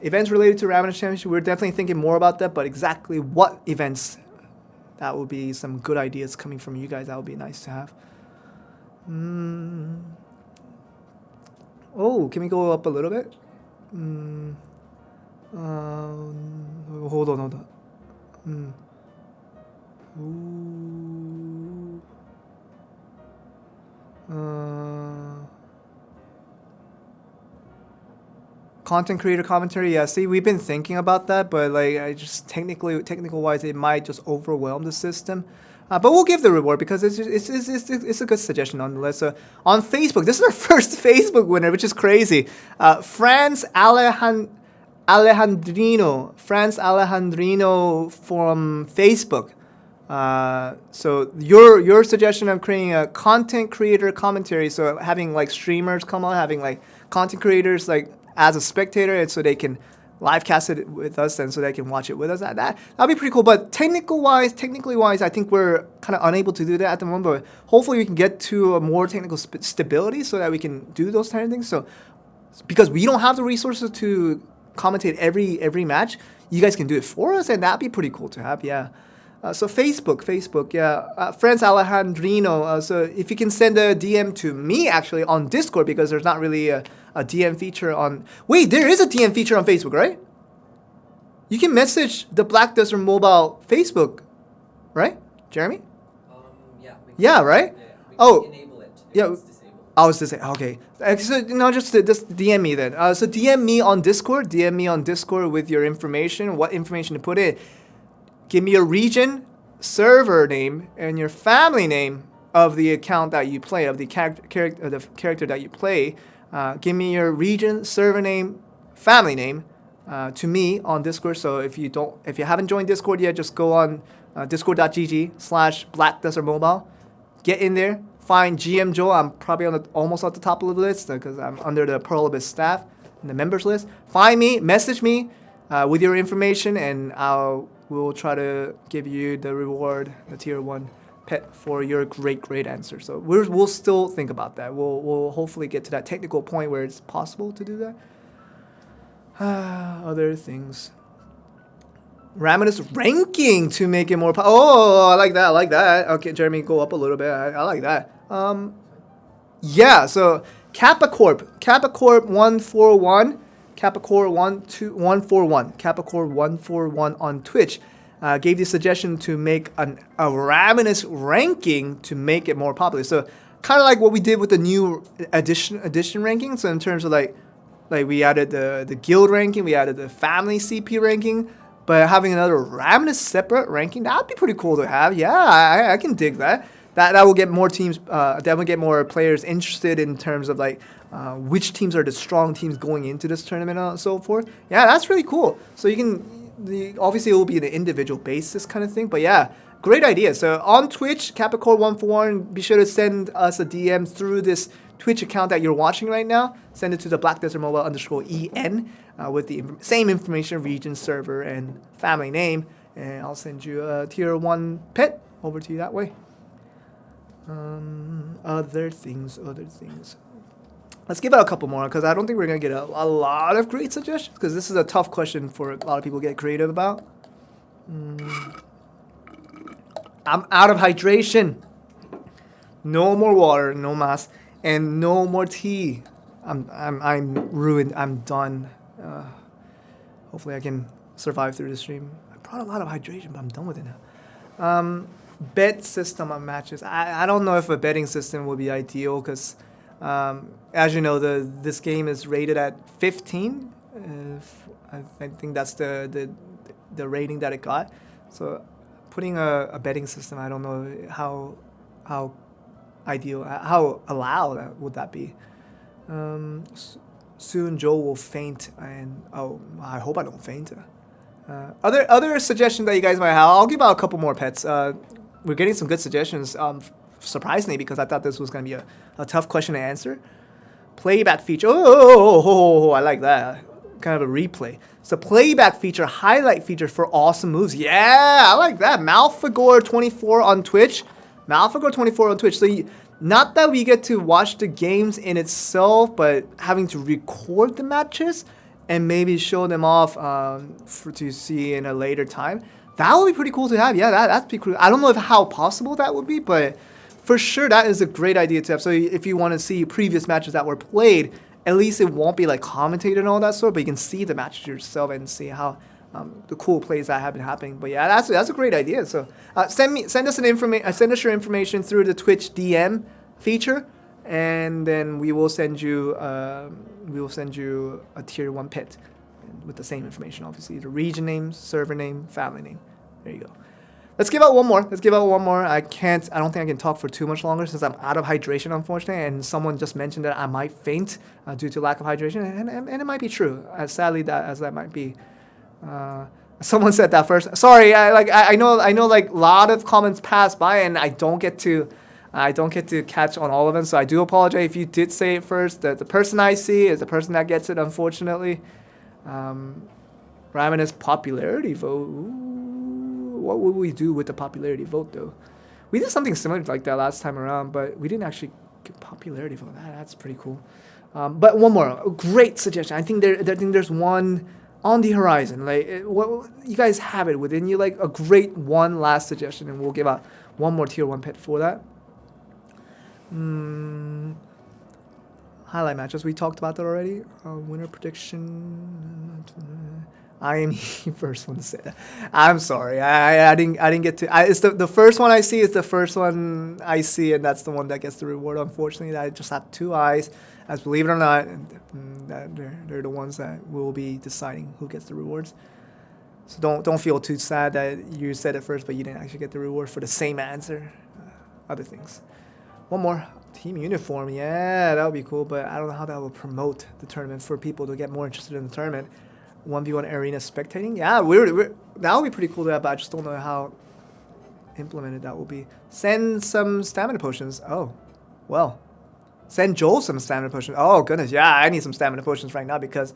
B: Events related to Ravenous Championship, we're definitely thinking more about that, but exactly what events, that would be some good ideas coming from you guys. That would be nice to have. Oh, can we go up a little bit? Hold on. Content creator commentary, yeah. See, we've been thinking about that, but like, I just technical wise, it might just overwhelm the system. But we'll give the reward because it's a good suggestion nonetheless. On Facebook, this is our first Facebook winner, which is crazy. France Alejandrino from Facebook. So your suggestion of creating a content creator commentary, so having like streamers come on, having like content creators like as a spectator, and so they can live cast it with us, and so they can watch it with us. That'd be pretty cool. But technically wise, I think we're kind of unable to do that at the moment. But hopefully we can get to a more technical stability so that we can do those kind of things. So because we don't have the resources to commentate every match, you guys can do it for us, and that'd be pretty cool to have. Yeah. So Facebook, yeah. Friends Alejandrino. So if you can send a DM to me actually on Discord, because there's not really a DM feature on. Wait, there is a DM feature on Facebook, right? You can message the Black Desert Mobile Facebook, right, Jeremy?
C: Yeah.
B: Yeah, right.
C: Yeah, we
B: oh,
C: enable it.
B: yeah.
C: It's disabled.
B: I was disabled. Okay. So no, just DM me then. So DM me on Discord. DM me on Discord with your information, what information to put in. Give me your region, server name, and your family name of the account that you play, of the character that you play. Give me your region, server name, family name to me on Discord. So if you haven't joined Discord yet, just go on discord.gg/Black Desert Mobile. Get in there. Find GM Joel. I'm probably almost at the top of the list because I'm under the Pearl Abyss staff in the members list. Find me, message me with your information, and we'll try to give you the reward, the tier 1 pet for your great answer. So we'll still think about that. We'll hopefully get to that technical point where it's possible to do that. Other things. Raminus ranking to make it more. I like that. Okay, Jeremy, go up a little bit. I like that. Yeah. So Kappa Corp 141. Capricorn 141, Capricorn 141 on Twitch gave the suggestion to make a Ravenous ranking to make it more popular. So kind of like what we did with the new edition ranking. So in terms of like we added the guild ranking, we added the family CP ranking, but having another Ravenous separate ranking, that'd be pretty cool to have. Yeah, I can dig that. That will get more teams, that will get more players interested in terms of like which teams are the strong teams going into this tournament and so forth. Yeah, that's really cool. So you can, obviously it will be an individual basis kind of thing, but yeah, great idea. So on Twitch, Capricorn141, be sure to send us a DM through this Twitch account that you're watching right now. Send it to the Black Desert Mobile _en with the same information, region, server, and family name, and I'll send you a tier 1 pet over to you that way. Other things. Let's give it a couple more because I don't think we're going to get a lot of great suggestions because this is a tough question for a lot of people to get creative about. I'm out of hydration. No more water, no mask, and no more tea. I'm ruined. I'm done. Hopefully I can survive through the stream. I brought a lot of hydration, but I'm done with it now. Bet system on matches. I don't know if a betting system would be ideal because, as you know, this game is rated at 15. I think that's the rating that it got. So putting a betting system, I don't know how ideal, how allowed would that be. Soon Joe will faint, and I hope I don't faint. Other suggestions that you guys might have, I'll give out a couple more pets. We're getting some good suggestions, surprisingly, because I thought this was going to be a tough question to answer. Playback feature. Oh, I like that. Kind of a replay. So playback feature, highlight feature for awesome moves. Yeah, I like that. Malfagor24 on Twitch. Malfagor24 on Twitch. So not that we get to watch the games in itself, but having to record the matches and maybe show them off to see in a later time. That would be pretty cool to have. Yeah, that's pretty cool. I don't know how possible that would be, but for sure that is a great idea to have. So if you want to see previous matches that were played, at least it won't be like commentated and all that sort, but you can see the matches yourself and see how the cool plays that have been happening. But yeah, that's a great idea. So send us your information through the Twitch DM feature, and then we will send you a tier 1 pet with the same information, obviously the region name, server name, family name. There you go. Let's give out one more. I don't think I can talk for too much longer since I'm out of hydration, unfortunately. And someone just mentioned that I might faint due to lack of hydration, and it might be true. Sadly, that might be. Someone said that first. Sorry, I know like a lot of comments pass by, and I don't get to catch on all of them. So I do apologize if you did say it first. The person I see is the person that gets it, unfortunately. Raminus popularity vote. Ooh. What would we do with the popularity vote, though? We did something similar like that last time around, but we didn't actually get popularity vote. That's pretty cool. But one more, a great suggestion. I think there's one on the horizon. Like, what you guys have it within you, like a great one last suggestion, and we'll give out one more tier 1 pet for that. Highlight matches. We talked about that already. Winner prediction. I am the first one to say that. I'm sorry. I didn't get to. It's the first one I see is the first one I see, and that's the one that gets the reward. Unfortunately, I just have 2 eyes. As believe it or not, they're the ones that will be deciding who gets the rewards. So don't feel too sad that you said it first, but you didn't actually get the reward for the same answer. Other things. One more. Team uniform. Yeah, that would be cool, but I don't know how that will promote the tournament for people to get more interested in the tournament. 1v1 arena spectating. Yeah, that would be pretty cool to have, but I just don't know how implemented that will be. Send some stamina potions. Oh, well. Send Joel some stamina potions. Oh, goodness. Yeah, I need some stamina potions right now because,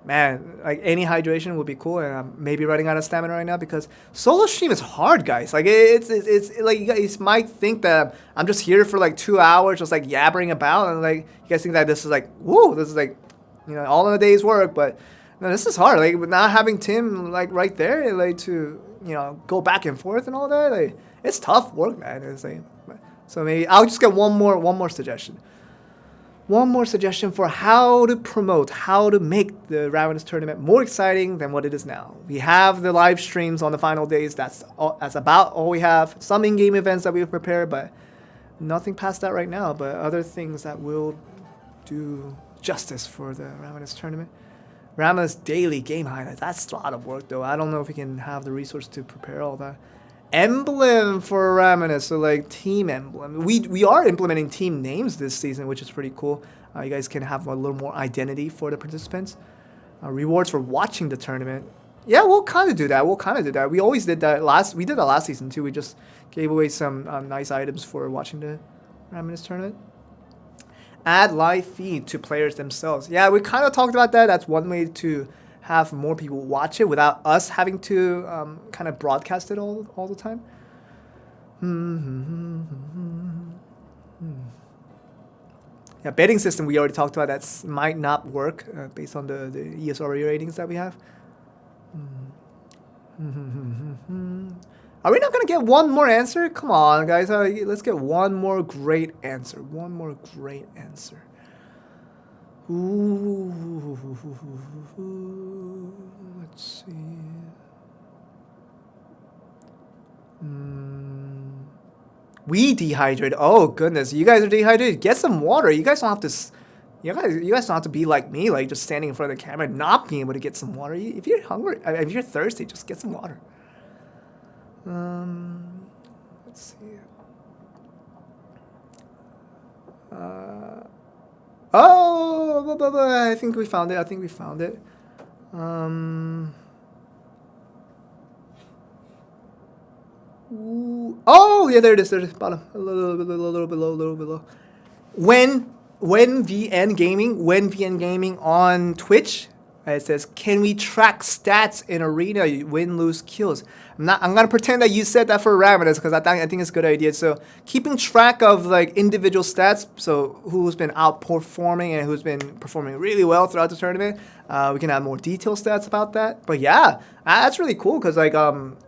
B: man, like any hydration would be cool, and I'm maybe running out of stamina right now because solo stream is hard, guys. Like, it's like you guys might think that I'm just here for like 2 hours just like yabbering about, and like you guys think that this is like, woo, this is like, all in a day's work, but no, this is hard. Like, not having Tim like right there, like to go back and forth and all that. Like, it's tough work, man. It's like, so maybe I'll just get one more suggestion. One more suggestion for how to make the Ravenous tournament more exciting than what it is now. We have the live streams on the final days. That's about all we have. Some in-game events that we've prepared, but nothing past that right now. But other things that will do justice for the Ravenous tournament. Ravenous daily game highlights. That's a lot of work, though. I don't know if we can have the resource to prepare all that. Emblem for Ravenous, so like team emblem. We are implementing team names this season, which is pretty cool. You guys can have a little more identity for the participants. Rewards for watching the tournament. Yeah, we'll kind of do that. We always did that we did that last season too. We just gave away some nice items for watching the Ravenous tournament. Add live feed to players themselves. Yeah, we kind of talked about that. That's one way to have more people watch it without us having to kind of broadcast it all the time. Yeah, betting system we already talked about. That might not work based on the ESRE ratings that we have. Are we not going to get one more answer? Come on, guys. Let's get one more great answer. Ooh. Let's see. We dehydrate. Oh goodness, you guys are dehydrated. Get some water. You guys don't have to. You guys don't have to be like me, like just standing in front of the camera, and not being able to get some water. If you're hungry, if you're thirsty, just get some water. Let's see. I think we found it. Oh, yeah, there it is. Bottom. A little below. When VN Gaming on Twitch, it says, can we track stats in arena, win, lose, kills? I'm gonna pretend that you said that for Ramadus because I think it's a good idea. So keeping track of like individual stats, so who's been outperforming and who's been performing really well throughout the tournament. We can have more detailed stats about that. But yeah, that's really cool because like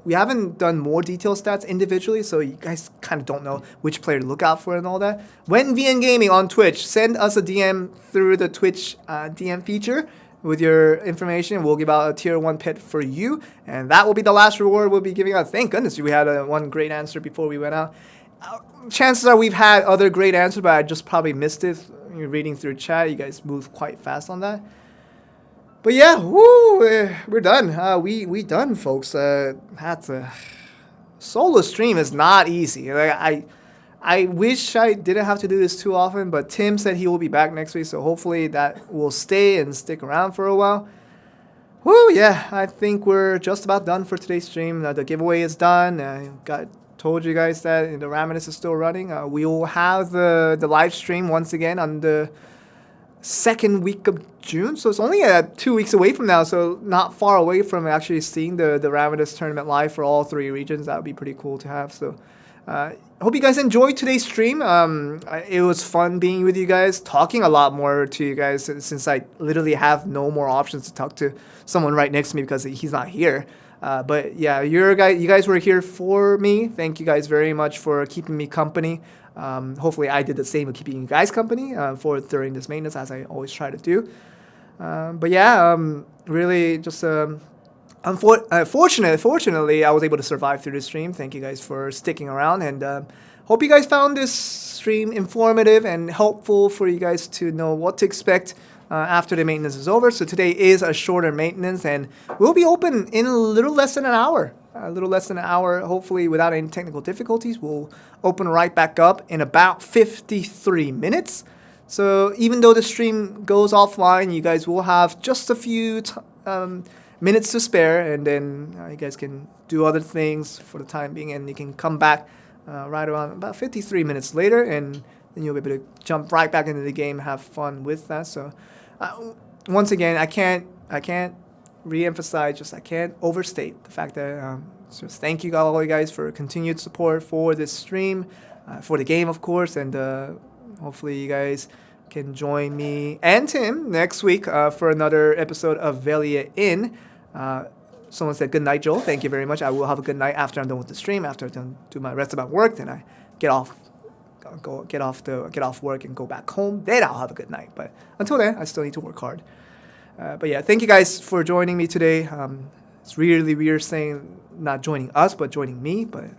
B: we haven't done more detailed stats individually, so you guys kind of don't know which player to look out for and all that. When VN Gaming on Twitch, send us a DM through the Twitch DM feature with your information. We'll give out a tier 1 pet for you, and that will be the last reward we'll be giving out. Thank goodness we had one great answer before we went out. Chances are we've had other great answers, but I just probably missed it. You're reading through chat. You guys move quite fast on that. But yeah, woo, we're done. We done, folks. That's a solo stream is not easy. Like, I wish I didn't have to do this too often, but Tim said he will be back next week, so hopefully that will stay and stick around for a while. Woo, yeah, I think we're just about done for today's stream. The giveaway is done. Told you guys that the Ramadus is still running. We will have the live stream once again on the second week of June, so it's only 2 weeks away from now, so not far away from actually seeing the Ramadus tournament live for all 3 regions. That would be pretty cool to have. So hope you guys enjoyed today's stream. It was fun being with you guys, talking a lot more to you guys since I literally have no more options to talk to someone right next to me because he's not here. But yeah, you guys were here for me. Thank you guys very much for keeping me company. Hopefully I did the same with keeping you guys company during this maintenance, as I always try to do. But yeah, really just fortunately I was able to survive through the stream. Thank you guys for sticking around, and hope you guys found this stream informative and helpful for you guys to know what to expect after the maintenance is over. So today is a shorter maintenance, and we'll be open in a little less than an hour. Hopefully without any technical difficulties. We'll open right back up in about 53 minutes. So even though the stream goes offline, you guys will have just a few minutes to spare, and then you guys can do other things for the time being, and you can come back right around about 53 minutes later, and then you'll be able to jump right back into the game, have fun with that. So once again, I can't re-emphasize, I can't overstate the fact that just thank you all you guys for continued support for this stream, for the game, of course, and hopefully you guys can join me and Tim next week for another episode of Velia Inn. Someone said good night, Joel. Thank you very much. I will have a good night after I'm done with the stream. After I'm done do my rest of my work, then I get off work and go back home. Then I'll have a good night. But until then, I still need to work hard. But yeah, thank you guys for joining me today. It's really weird saying not joining us, but joining me. But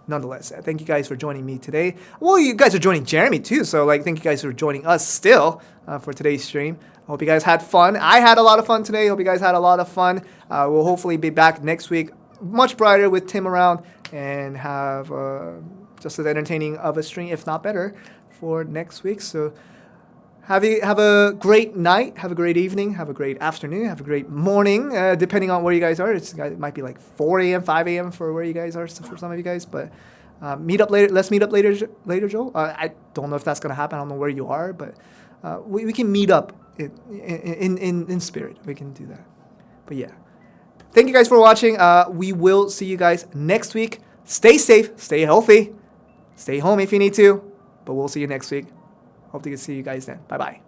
B: nonetheless, thank you guys for joining me today. Well, you guys are joining Jeremy too, so thank you guys for joining us still for today's stream. I hope you guys had fun. I had a lot of fun today. Hope you guys had a lot of fun. We'll hopefully be back next week, much brighter with Tim around, and have just as entertaining of a stream, if not better, for next week. So have a great night, have a great evening, have a great afternoon, have a great morning, depending on where you guys are. It might be like 4 a.m., 5 a.m. for where you guys are, for some of you guys. But meet up later. Let's meet up later, Joel. I don't know if that's gonna happen. I don't know where you are, but we can meet up in spirit. We can do that. But yeah, thank you guys for watching. We will see you guys next week. Stay safe, stay healthy, stay home if you need to. But we'll see you next week. Hope to see you guys then. Bye-bye.